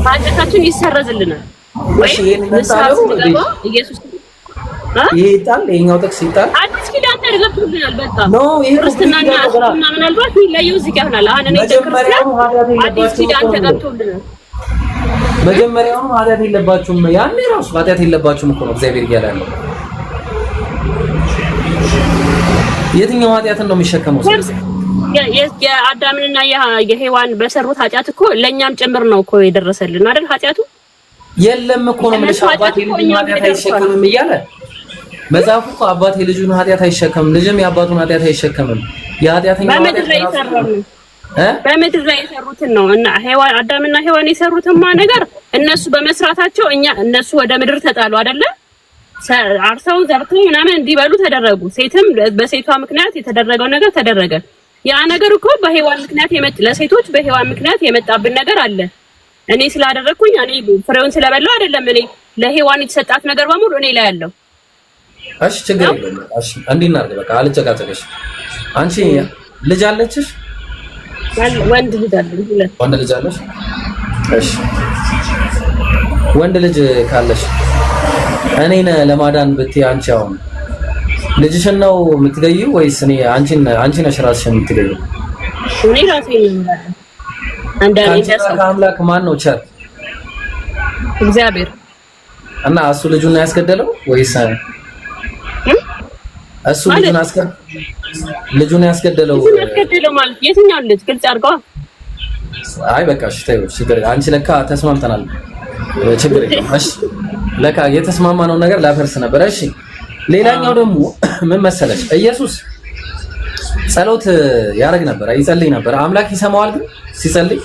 ኃጢአታችን ይሰረዝልናል። ወይ ኢየሱስ ይጣል የኛው ጥቅስ ይጣል አዲስ ኪዳን ተገብቶልናል። በቃ ክርስትናና እስልምና ምናልባት ሊለዩ እዚህ ጋር ይሆናል። አሁን እኔ ክርስቲያን አዲስ ኪዳን ተገብቶልናል። መጀመሪያውኑ ኃጢአት የለባችሁም ያኔ ራሱ ኃጢአት የለባችሁም እኮ ነው እግዚአብሔር እያለ ያለው። የትኛው ኃጢአትን ነው የሚሸከመው? የአዳምንና የሔዋን በሰሩት ኃጢአት እኮ ለኛም ጭምር ነው እኮ የደረሰልን አይደል? ኃጢአቱ የለም እኮ ነው ማለት አባቴ ልጁን ኃጢአት አይሸከምም እያለ መጽሐፉ እኮ አባቴ ልጁን ኃጢአት አይሸከምም፣ ልጅም የአባቱን ኃጢአት አይሸከምም። የኃጢአተኛው በምድር ላይ በምድር ላይ የሰሩትን ነው እና ሔዋን አዳምና ሔዋን የሰሩትማ ነገር እነሱ በመስራታቸው እነሱ ወደ ምድር ተጣሉ አይደለ? አርሰው ዘርተው ምናምን እንዲበሉ ተደረጉ። ሴትም በሴቷ ምክንያት የተደረገው ነገር ተደረገ። ያ ነገር እኮ በሔዋን ምክንያት ለሴቶች በሔዋን ምክንያት የመጣብን ነገር አለ። እኔ ስላደረኩኝ እኔ ፍሬውን ስለበላው አይደለም። እኔ ለሔዋን የተሰጣት ነገር በሙሉ እኔ ላይ ያለው። እሺ ችግር የለም። እሺ እንዲህ እናድርግ በቃ አልጨቃጨቅሽ። አንቺ ልጅ አለችሽ? ወንድ ልጅ አለኝ። ወንድ ልጅ አለሽ? እሺ ወንድ ልጅ ካለሽ እኔን ለማዳን ብትይ አንቺ አሁን ልጅሽን ነው የምትገይው ወይስ አንቺ ነሽ ራስሽን የምትገይው? እኔ ራሴ ነኝ። ከአምላክ ማን ነው ቸር? እግዚአብሔር። እና እሱ ልጁን ያስገደለው ወይስ እሱ ልጁን ያስገደለው ማለት የትኛው ልጅ ግልጽ አድርገዋ። አይ በቃ እሺ ተይው፣ ችግር አንቺ ለካ ተስማምተናል። ችግር የለም። እሺ ለካ የተስማማነው ነገር ላፈርስ ነበር። እሺ ሌላኛው ደግሞ ምን መሰለሽ፣ ኢየሱስ ጸሎት ያደርግ ነበር፣ ይጸልይ ነበር። አምላክ ይሰማዋል ግን ሲጸልይ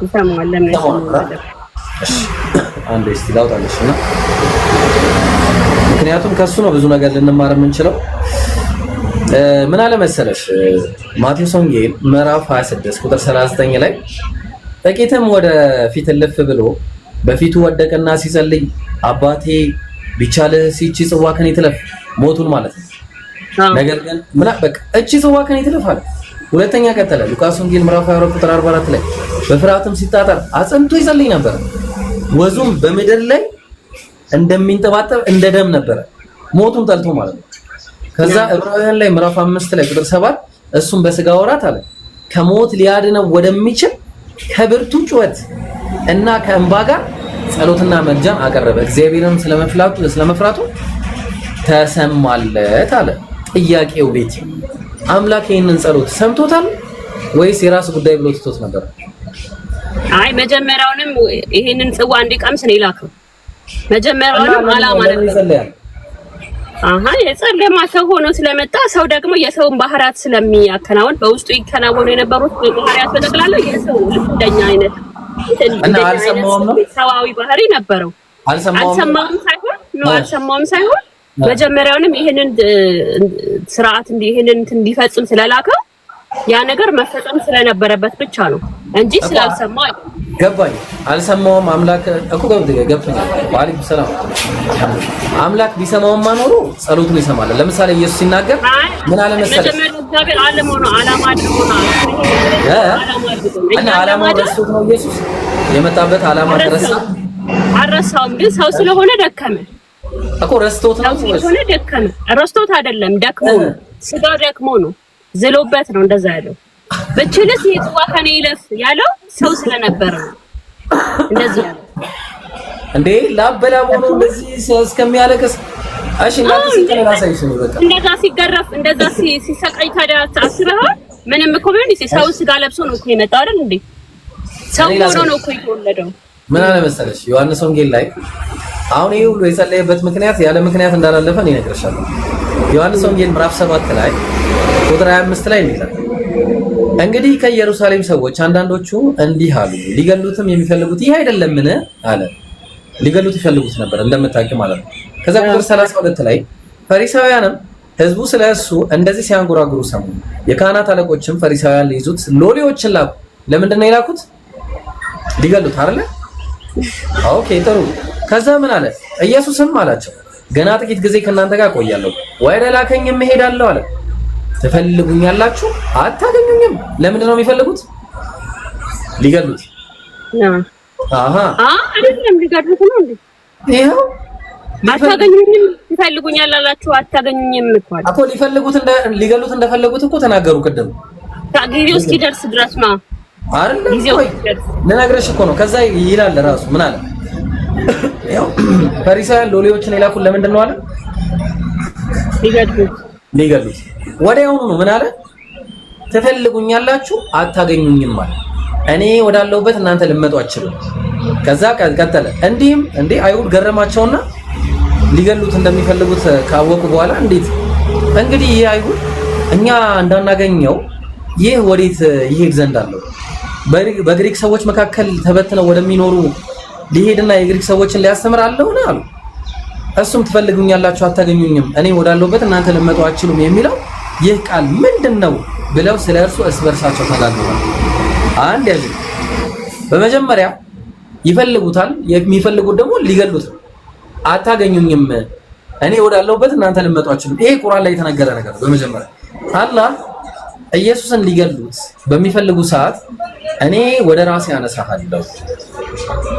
ይሰማዋል። እሺ አንዴ እስቲ ላውጣልሽ እና ምክንያቱም ከሱ ነው ብዙ ነገር ልንማር የምንችለው። ምን አለ መሰለሽ ማቴዎስ ወንጌል ምዕራፍ 26 ቁጥር 39 ላይ ጥቂትም ወደ ፊት እልፍ ብሎ በፊቱ ወደቀና ሲጸልይ አባቴ ቢቻልህ እቺ ጽዋ ከኔ ትለፍ፣ ሞቱን ማለት ነው። ነገር ግን በቃ እቺ ጽዋ ከኔ ትለፍ አለ። ሁለተኛ ቀጠለ ሉቃስ ወንጌል ምዕራፍ 22 ቁጥር 44 ላይ በፍርሃትም ሲታጠር አጽንቶ ይጸልይ ነበር፣ ወዙም በምድር ላይ እንደሚንጠባጠብ እንደ ደም ነበር፣ ሞቱን ጠልቶ ማለት ነው። ከዛ ዕብራውያን ላይ ምዕራፍ 5 ላይ ቁጥር 7 እሱም በስጋ ወራት አለ ከሞት ሊያድነው ወደሚችል ከብርቱ ጩኸት እና ከእንባ ጋር ጸሎትና መልጃን አቀረበ፣ እግዚአብሔርን ስለመፍራቱ ተሰማለት አለ። ጥያቄው ቤት አምላክ ይሄንን ጸሎት ሰምቶታል ወይስ የራሱ ጉዳይ ብሎ ትቶት ነበር? አይ መጀመሪያውንም ይሄንን ጽዋ እንዲቀምስ ነው የላከው። መጀመሪያውንም አላማ ነበር። የጸለማ ሰው ሆኖ ስለመጣ ሰው ደግሞ የሰውን ባህሪያት ስለሚያከናውን በውስጡ ይከናወኑ የነበሩት ባህሪያት በጠቅላላ የሰው እንደኛ አይነት እና አልሰማውም ነው ሰዋዊ ባህሪ ነበረው። አልሰማውም ሳይሆን መጀመሪያውንም ይሄንን ስርዓት ይሄንን እንዲፈጽም ስለላከው ያ ነገር መፈጸም ስለነበረበት ብቻ ነው እንጂ ስላልሰማው አይደለም። ገባኝ። አልሰማውም አምላክ እኮ ገብቶኛል። ወአለይኩም ሰላም። አምላክ ቢሰማውማ ኖሮ ጸሎቱን ይሰማል። ለምሳሌ ኢየሱስ ሲናገር ምን አለ መሰለህ? መጀመሪያው እግዚአብሔር ዓለም ሆኖ ዓላማ አድርጎ ነው እና ዓላማው ረስቶት ነው ኢየሱስ የመጣበት ዓላማ ተረሳ። አልረሳውም፣ ግን ሰው ስለሆነ ደከመ እኮ ረስቶት ነው ስለሆነ ደከመ። ረስቶት አይደለም ደክሞ ነው። ስጋው ደክሞ ነው፣ ዝሎበት ነው እንደዛ ያለው። በችልስ የጽዋ ከኔ ይለፍ ያለው ሰው ስለነበረ ነው እንደዚህ ያለው። እንዴ ላበላው ነው እንደዚህ እስከሚያለቅስ። እሺ እናንተ ሲከራ ሳይሽ ነው በቃ እንደዛ ሲገረፍ እንደዛ ሲሰቃይ ታዲያ አስበሃል? ምንም እኮ ቢሆን ሰው ስጋ ለብሶ ነው እኮ የመጣው አይደል እንዴ? ሰው ሆኖ ነው እኮ የተወለደው። ምን አለ መሰለሽ ዮሐንስ ወንጌል ላይ አሁን ይሄ ሁሉ የጸለየበት ምክንያት ያለ ምክንያት እንዳላለፈ ነው ይነግርሻል። ዮሐንስ ወንጌል ምዕራፍ 7 ላይ ቁጥር 25 ላይ ይላል እንግዲህ ከኢየሩሳሌም ሰዎች አንዳንዶቹ እንዲህ አሉ፣ ሊገሉትም የሚፈልጉት ይህ አይደለምን አለ። ሊገሉት ይፈልጉት ነበር እንደምታውቂው ማለት ነው። ከዛ ቁጥር 32 ላይ ፈሪሳውያንም ህዝቡ ስለሱ እንደዚህ ሲያንጎራጉሩ ሰሙ። የካህናት አለቆችም ፈሪሳውያን ሊይዙት ሎሌዎችን ላኩ። ለምንድን ነው የላኩት? ሊገሉት አይደለ? ኦኬ ጥሩ። ከዛ ምን አለ? ኢየሱስም አላቸው ገና ጥቂት ጊዜ ከእናንተ ጋር ቆያለሁ፣ ወደ ላከኝም እሄዳለሁ አለ። ትፈልጉኛላችሁ፣ አታገኙኝም። ለምንድን ነው የሚፈልጉት? ሊገሉት። አይደለም ሊገሉት ነው እንዴ? ይሄው አታገኙኝም፣ ትፈልጉኛላችሁ፣ አታገኙኝም እኮ ሊገሉት እንደፈለጉት እኮ ተናገሩ ቅድም። ጊዜው እስኪደርስ ድረስ ነው። አይደለም ወይ ለነገርሽ እኮ ነው። ከዛ ይላል ራሱ ምን አለ ያው ፈሪሳውያን ሎሌዎችን የላኩት ለምንድን ነው አለ ሊገሉት ወዲያውኑ ነው ምን አለ ትፈልጉኛላችሁ አታገኙኝም ማለት እኔ ወዳለሁበት እናንተ ልመጡ አትችሉም። ከዛ ቀጠለ እንዲህም እንዴ አይሁድ ገረማቸውና ሊገሉት እንደሚፈልጉት ካወቁ በኋላ እንዴት እንግዲህ ይህ አይሁድ እኛ እንዳናገኘው ይህ ወዴት ይሄድ ዘንድ አለው በግሪክ ሰዎች መካከል ተበትነው ወደሚኖሩ ሊሄድና የግሪክ ሰዎችን ሊያስተምር አለው ነው አሉ። እሱም ትፈልጉኛላችሁ አታገኙኝም እኔ ወዳለሁበት እናንተ ልመጡ አትችሉም የሚለው ይህ ቃል ምንድነው ብለው ስለ እርሱ እርስ በርሳቸው ተናግረዋል። አንድ ያዙ በመጀመሪያ ይፈልጉታል የሚፈልጉት ደግሞ ሊገሉት አታገኙኝም እኔ ወዳለሁበት እናንተ ልመጡ አትችሉም። ይሄ ቁርአን ላይ የተነገረ ነገር ነው። በመጀመሪያ አላህ ኢየሱስን ሊገሉት በሚፈልጉ ሰዓት እኔ ወደ ራሴ አነሳሃለሁ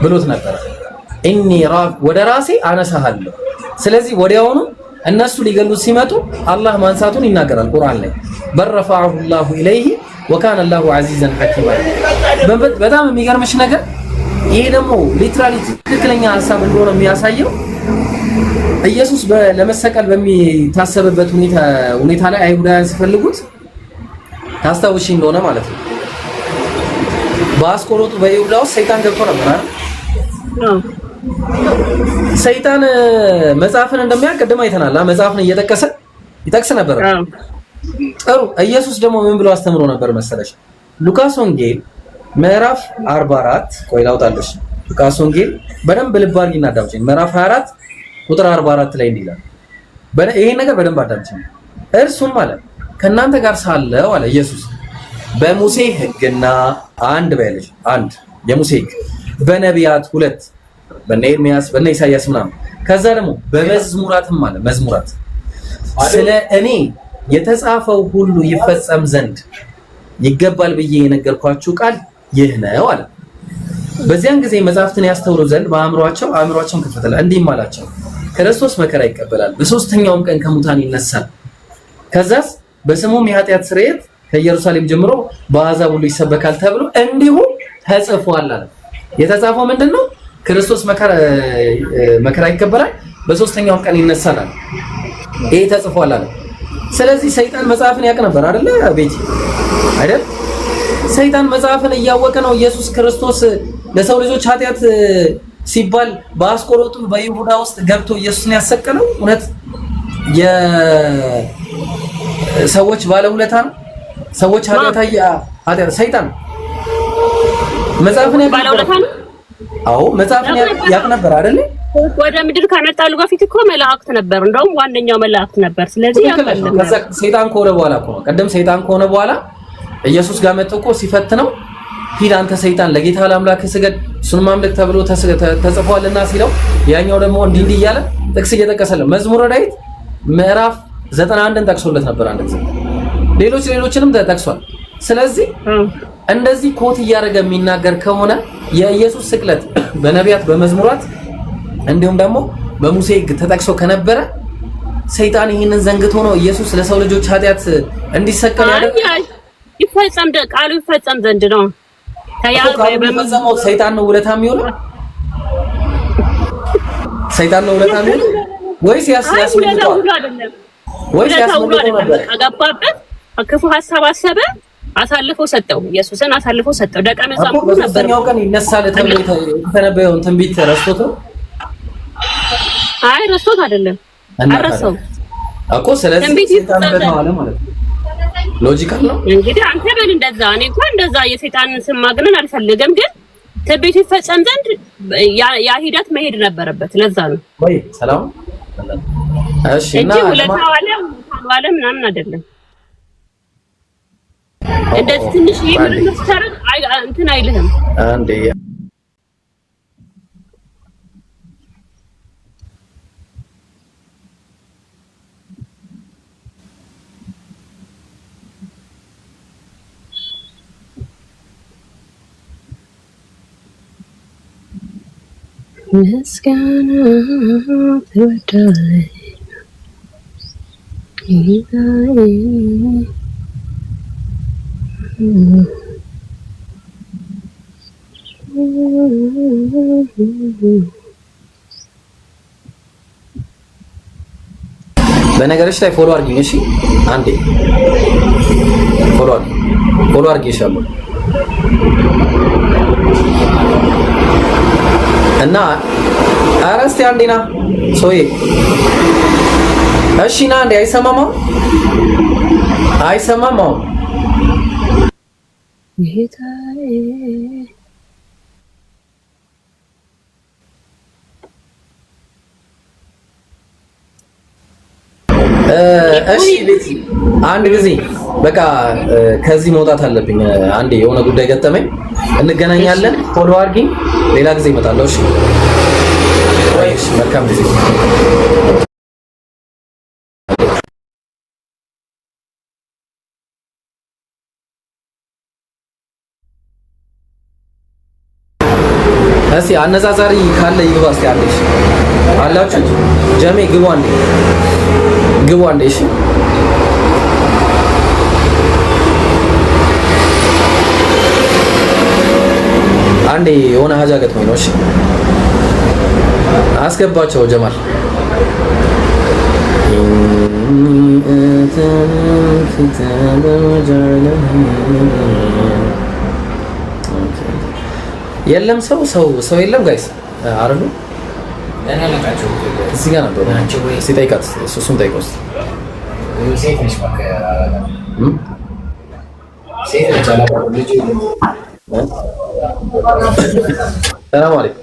ብሎት ነበር። ኢኒ ወደ ራሴ አነሳሃለሁ። ስለዚህ ወዲያውኑ እነሱ ሊገሉት ሲመጡ አላህ ማንሳቱን ይናገራል ቁርአን ላይ በረፈዐሁ ላሁ ኢለይሂ ወካነ ላሁ ዐዚዘን ሐኪማ። በጣም የሚገርምሽ ነገር ይሄ ደግሞ ሊትራሊ ትክክለኛ ሐሳብ እንደሆነ የሚያሳየው ኢየሱስ ለመሰቀል በሚታሰብበት ሁኔታ ላይ አይሁዳውያን ሲፈልጉት ታስታውሺ እንደሆነ ማለት ነው በአስቆሮቱ በይሁዳ ውስጥ ሰይጣን ገብቶ ነበር አይደል? ሰይጣን መጽሐፍን እንደሚያቀድም አይተናል። መጽሐፍን እየጠቀሰ ይጠቅስ ነበር። ጥሩ ኢየሱስ ደግሞ ምን ብሎ አስተምሮ ነበር መሰለሽ? ሉቃስ ወንጌል ምዕራፍ 44 ቆይ ላውጣልሽ። ሉቃስ ወንጌል በደንብ ልብ አድርጊና አዳምጪኝ። ምዕራፍ 24 ቁጥር 44 ላይ እንዲህ ይላል። ይሄን ነገር በደንብ አዳምጪኝ። እርሱም ማለት ከእናንተ ጋር ሳለው አለ ኢየሱስ በሙሴ ሕግና አንድ በልጅ አንድ የሙሴ ሕግ በነቢያት ሁለት በነ ኤርሚያስ በነ ኢሳይያስ ምናምን ከዛ ደግሞ በመዝሙራትም አለ መዝሙራት ስለ እኔ የተጻፈው ሁሉ ይፈጸም ዘንድ ይገባል ብዬ የነገርኳችሁ ቃል ይህ ነው አለ። በዚያን ጊዜ መጻሕፍትን ያስተውሉ ዘንድ አእምሮአቸውን ከፈተለ እንዲህም አላቸው ክርስቶስ መከራ ይቀበላል በሶስተኛውም ቀን ከሙታን ይነሳል ከዛስ በስሙም የኃጢአት ስርየት ከኢየሩሳሌም ጀምሮ በአሕዛብ ሁሉ ይሰበካል ተብሎ እንዲሁ ተጽፏል አለ። የተጻፈው ምንድነው? ክርስቶስ መከራ ይቀበላል በሶስተኛው ቀን ይነሳል አለ። ይሄ ተጽፏል አለ። ስለዚህ ሰይጣን መጽሐፍን ያውቅ ነበር አይደል? ቤቲ አይደል? ሰይጣን መጽሐፍን እያወቀ ነው ኢየሱስ ክርስቶስ ለሰው ልጆች ኃጢአት ሲባል በአስቆሮቱ በይሁዳ ውስጥ ገብቶ ኢየሱስን ያሰቀለው። እውነት የሰዎች ባለውለታ ነው። ሰዎች ኃጢአት ሰይጣን መጽሐፍን ያውቅ ነው። አዎ መጽሐፍን ያውቅ ነበር አይደል? ወደ ምድር ከመጣሉ በፊት እኮ መላእክት ነበር፣ እንደውም ዋነኛው መላእክት ነበር። ስለዚህ ሰይጣን ከሆነ በኋላ እኮ ቀደም ሰይጣን ከሆነ በኋላ ኢየሱስ ጋር መጥቶ እኮ ሲፈትነው ሂድ አንተ ሰይጣን ለጌታ ለአምላክ ስገድ እሱን ማምለክ ተብሎ ተጽፏልና ሲለው ያኛው ደግሞ እንዲህ እያለ ጥቅስ እየጠቀሰለው መዝሙረ ዳዊት ምዕራፍ 91ን ጠቅሶለት ነበር አንድ ጊዜ ሌሎችንም ተጠቅሷል። ስለዚህ እንደዚህ ኮት እያደረገ የሚናገር ከሆነ የኢየሱስ ስቅለት በነቢያት በመዝሙራት እንዲሁም ደግሞ በሙሴ ሕግ ተጠቅሶ ከነበረ ሰይጣን ይሄንን ዘንግቶ ነው ኢየሱስ ለሰው ልጆች ኃጢአት እንዲሰቀል ያደረገው። ቃሉ ይፈጸም ዘንድ ነው። በመዘመው ሰይጣን ነው ውለታ የሚሆነው ወይስ ያስመልጠው ነበር? አጋባበት ክፉ ሐሳብ አሰበ፣ አሳልፎ ሰጠው። ኢየሱስን አሳልፎ ሰጠው። ደቀ መዛሙርቱ ነበር። በሶስተኛው ቀን ይነሳል ተብሎ የተነበየውን ትንቢት ረስቶት ነው? አይ ረስቶት አይደለም፣ አረሰው እኮ። ስለዚህ ሰይጣን በተዋለ ማለት ነው። ሎጂካል ነው እንግዲህ። አንተ በል እንደዛ፣ እኔ እንኳን እንደዛ የሰይጣንን ስም ማግነን አልፈልግም፣ ግን ትንቢቱ ይፈጸም ዘንድ ያ ሂደት መሄድ ነበረበት። ለዛ ነው ወይ ሰላም። እሺ እና ዋለ ምናምን አይደለም። እንደዚህ ትንሽ ይሄን መስታረቅ እንትን አይልህም አንዴ ምስጋና ትወዳለህ በነገርሽ ላይ ፎሎ አድርጊኝ እሺ። አንዴ ፎሎ አድርጊሻለሁ እና ኧረ እስኪ አንዴ ና ሶዬ እሺ ና አንዴ። አይሰማም አሁን እሺ ቤቲ አንድ ጊዜ በቃ ከዚህ መውጣት አለብኝ። አንዴ የሆነ ጉዳይ ገጠመኝ። እንገናኛለን። ፎሎ አድርጊኝ። ሌላ ጊዜ እመጣለሁ። እሺ ወይስ መልካም ጊዜ። እስኪ አነጻጻሪ ካለ ይግባ። እስኪ አለሽ አላችሁ ጀሜ ግቡ አንዴ እሺ። አንዴ የሆነ ሀጃ ገጥሞኝ ነው። እሺ አስገባቸው ጀማል። የለም ሰው የለም ጋይስ አረዱ እኔ አለቃቸው እዚህ ጋር ነበር ሲጠይቃት እሱን ጠይቀው እስኪ ሴት ነች በቃ ሴት ነች አላውቅም ልጅ ሰላም አለይኩም።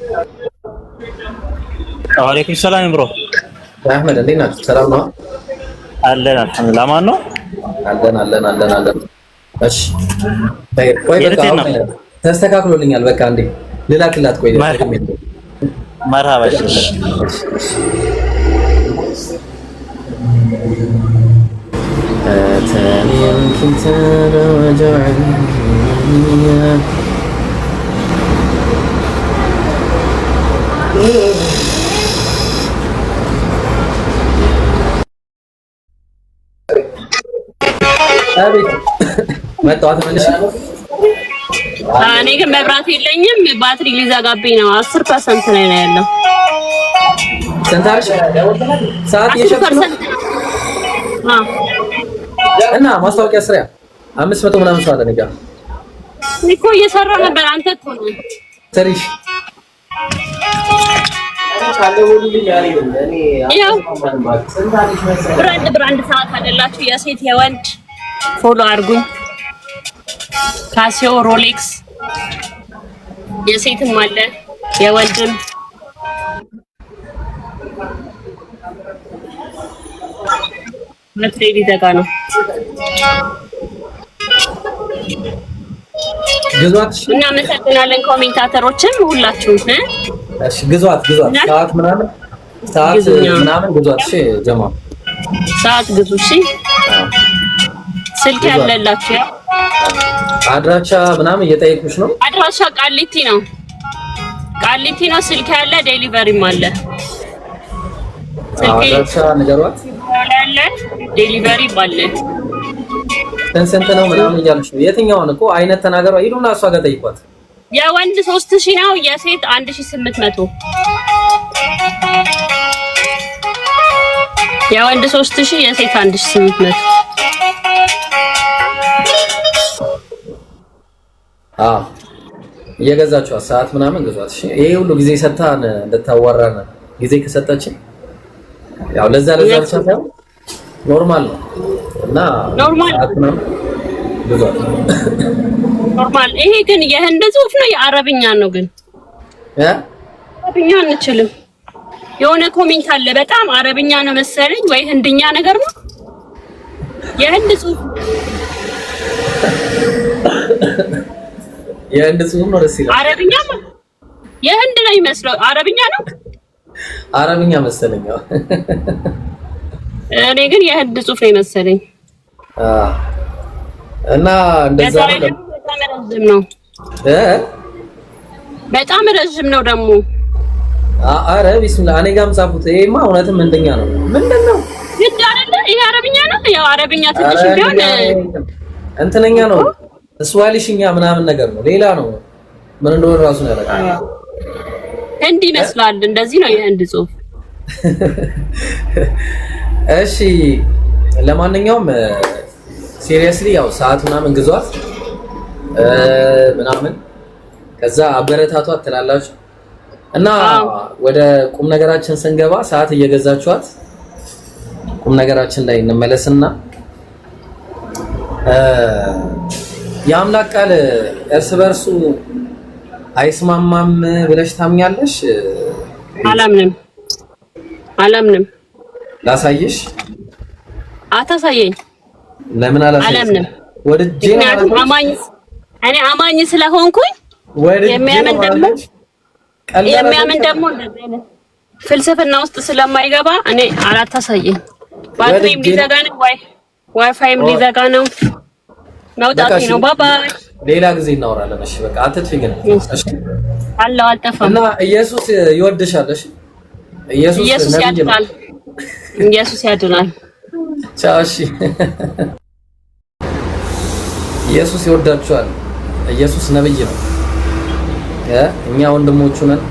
ወአለይኩም ሰላም ብሮ አህመድ እንዴት ናችሁ? ሰላም ነው አለን አልሐምዱሊላህ። ማን ነው? አለን። እሺ ቆይ በቃ ተስተካክሎልኛል። በቃ እንዴ ልላክላት። ቆይ መርሃባ آتاني الكتاب وجعلني አቤት መጣሁ ተመልሼ። እኔ ግን መብራት የለኝም፣ ባትሪ ሊዘጋብኝ ነው። 10% ላይ ነው ያለው። ስንት አልሽ? ሰዓት እየሸጥኩ ነው እና ማስታወቂያ ስራ 500 ምናምን ሰው አለ ነገ እኮ እየሰራ ነበር። አንተ እኮ ነው ሰሪሽ ብራንድ ሰዓት አለላችሁ የሴት የወንድ። ፎሎ አድርጉኝ። ካሲዮ፣ ሮሌክስ የሴትም አለ የወንድም። መትሬዲ ዘጋ ነው። ግዟት። እናመሰግናለን ኮሜንታተሮችም ሁላችሁም። እሺ ግዟት ሰዓት ምናምን ግዟት። እሺ ጀማ ሰዓት ግዙ። እሺ ስልክ ያለላችሁ ያው አድራሻ ምናምን እየጠየቁሽ ነው። አድራሻ ቃሊቲ ነው። ስልክ ያለ ዴሊቨሪም አለ። አድራሻ ንገሯት። ያለ ዴሊቨሪ አለ። ስንት ነው ምናምን እያልሽ ነው። የትኛውን እኮ አይነት ተናገሯ። ሂዱና እሷ ጋር ጠይቋት። የወንድ 3000 ነው፣ የሴት 1800። የወንድ 3000 የሴት 1800። እየገዛችሁ ሰዓት ምናምን ግዟት። እሺ ይሄ ሁሉ ጊዜ ሰጥታን እንድታዋራን ጊዜ ከሰጠችን ያው ለዛ ብቻ ሳይሆን ኖርማል ነው እና ኖርማል ግዟት። ኖርማል። ይሄ ግን የህንድ ጽሑፍ ነው የአረብኛ ነው? ግን አረብኛ አንችልም። የሆነ ኮሜንት አለ በጣም አረብኛ ነው መሰለኝ ወይ ህንድኛ ነገር ነው። የህንድ ጽሑፍ ነው ደስ ይላል። አረብኛ ነው የህንድ ነው ይመስለው። አረብኛ ነው አረብኛ መሰለኝ። እኔ ግን የህንድ ጽሑፍ ነው መሰለኝ። እና እንደዛ ነው። በጣም ረጅም ነው ደግሞ። አረ ቢስሚላህ እኔ ጋርም ጻፉት። ይሄማ እውነትም እንደኛ ነው። ምንድነው ግን አይደለ? ይሄ አረብኛ ነው። ያው አረብኛ ትንሽ ቢሆን እንትነኛ ነው። ስዋሊሽኛ ምናምን ነገር ነው። ሌላ ነው ምን እንደሆነ ራሱ ነው ያለቃል። ህንድ ይመስላል። እንደዚህ ነው የህንድ ጽሑፍ። እሺ ለማንኛውም ሲሪየስሊ ያው ሰዓት ምናምን ግዟት ምናምን ከዛ አበረታቷት ትላላችሁ እና ወደ ቁም ነገራችን ስንገባ ሰዓት እየገዛችኋት ቁም ነገራችን ላይ እንመለስና የአምላክ ቃል እርስ በርሱ አይስማማም ብለሽ ታምኛለሽ? አላምንም። ላሳይሽ? አታሳየኝ። ለምን አላሳይሽ? አላምንም። ወድጄ ምክንያቱም አማኝ ስለሆንኩኝ የሚያምን ደግሞ እንደዚህ አይነት ፍልስፍና ውስጥ ስለማይገባ እኔ አላታሳየኝ። ባትሪም ሊዘጋ ነው፣ ዋይፋይም ሊዘጋ ነው፣ መውጣቴ ነው። ባባይ ሌላ ጊዜ እናወራለን። እሺ በቃ አትጥፊ ግን። እሺ አላህ አልጠፋም። እና ኢየሱስ ይወድሻል። እሺ ኢየሱስ ያድናል። ኢየሱስ ያድናል። ቻው። እሺ ኢየሱስ ይወዳችኋል። ኢየሱስ ነብይ ነው። እኛ ወንድሞቹ ነን።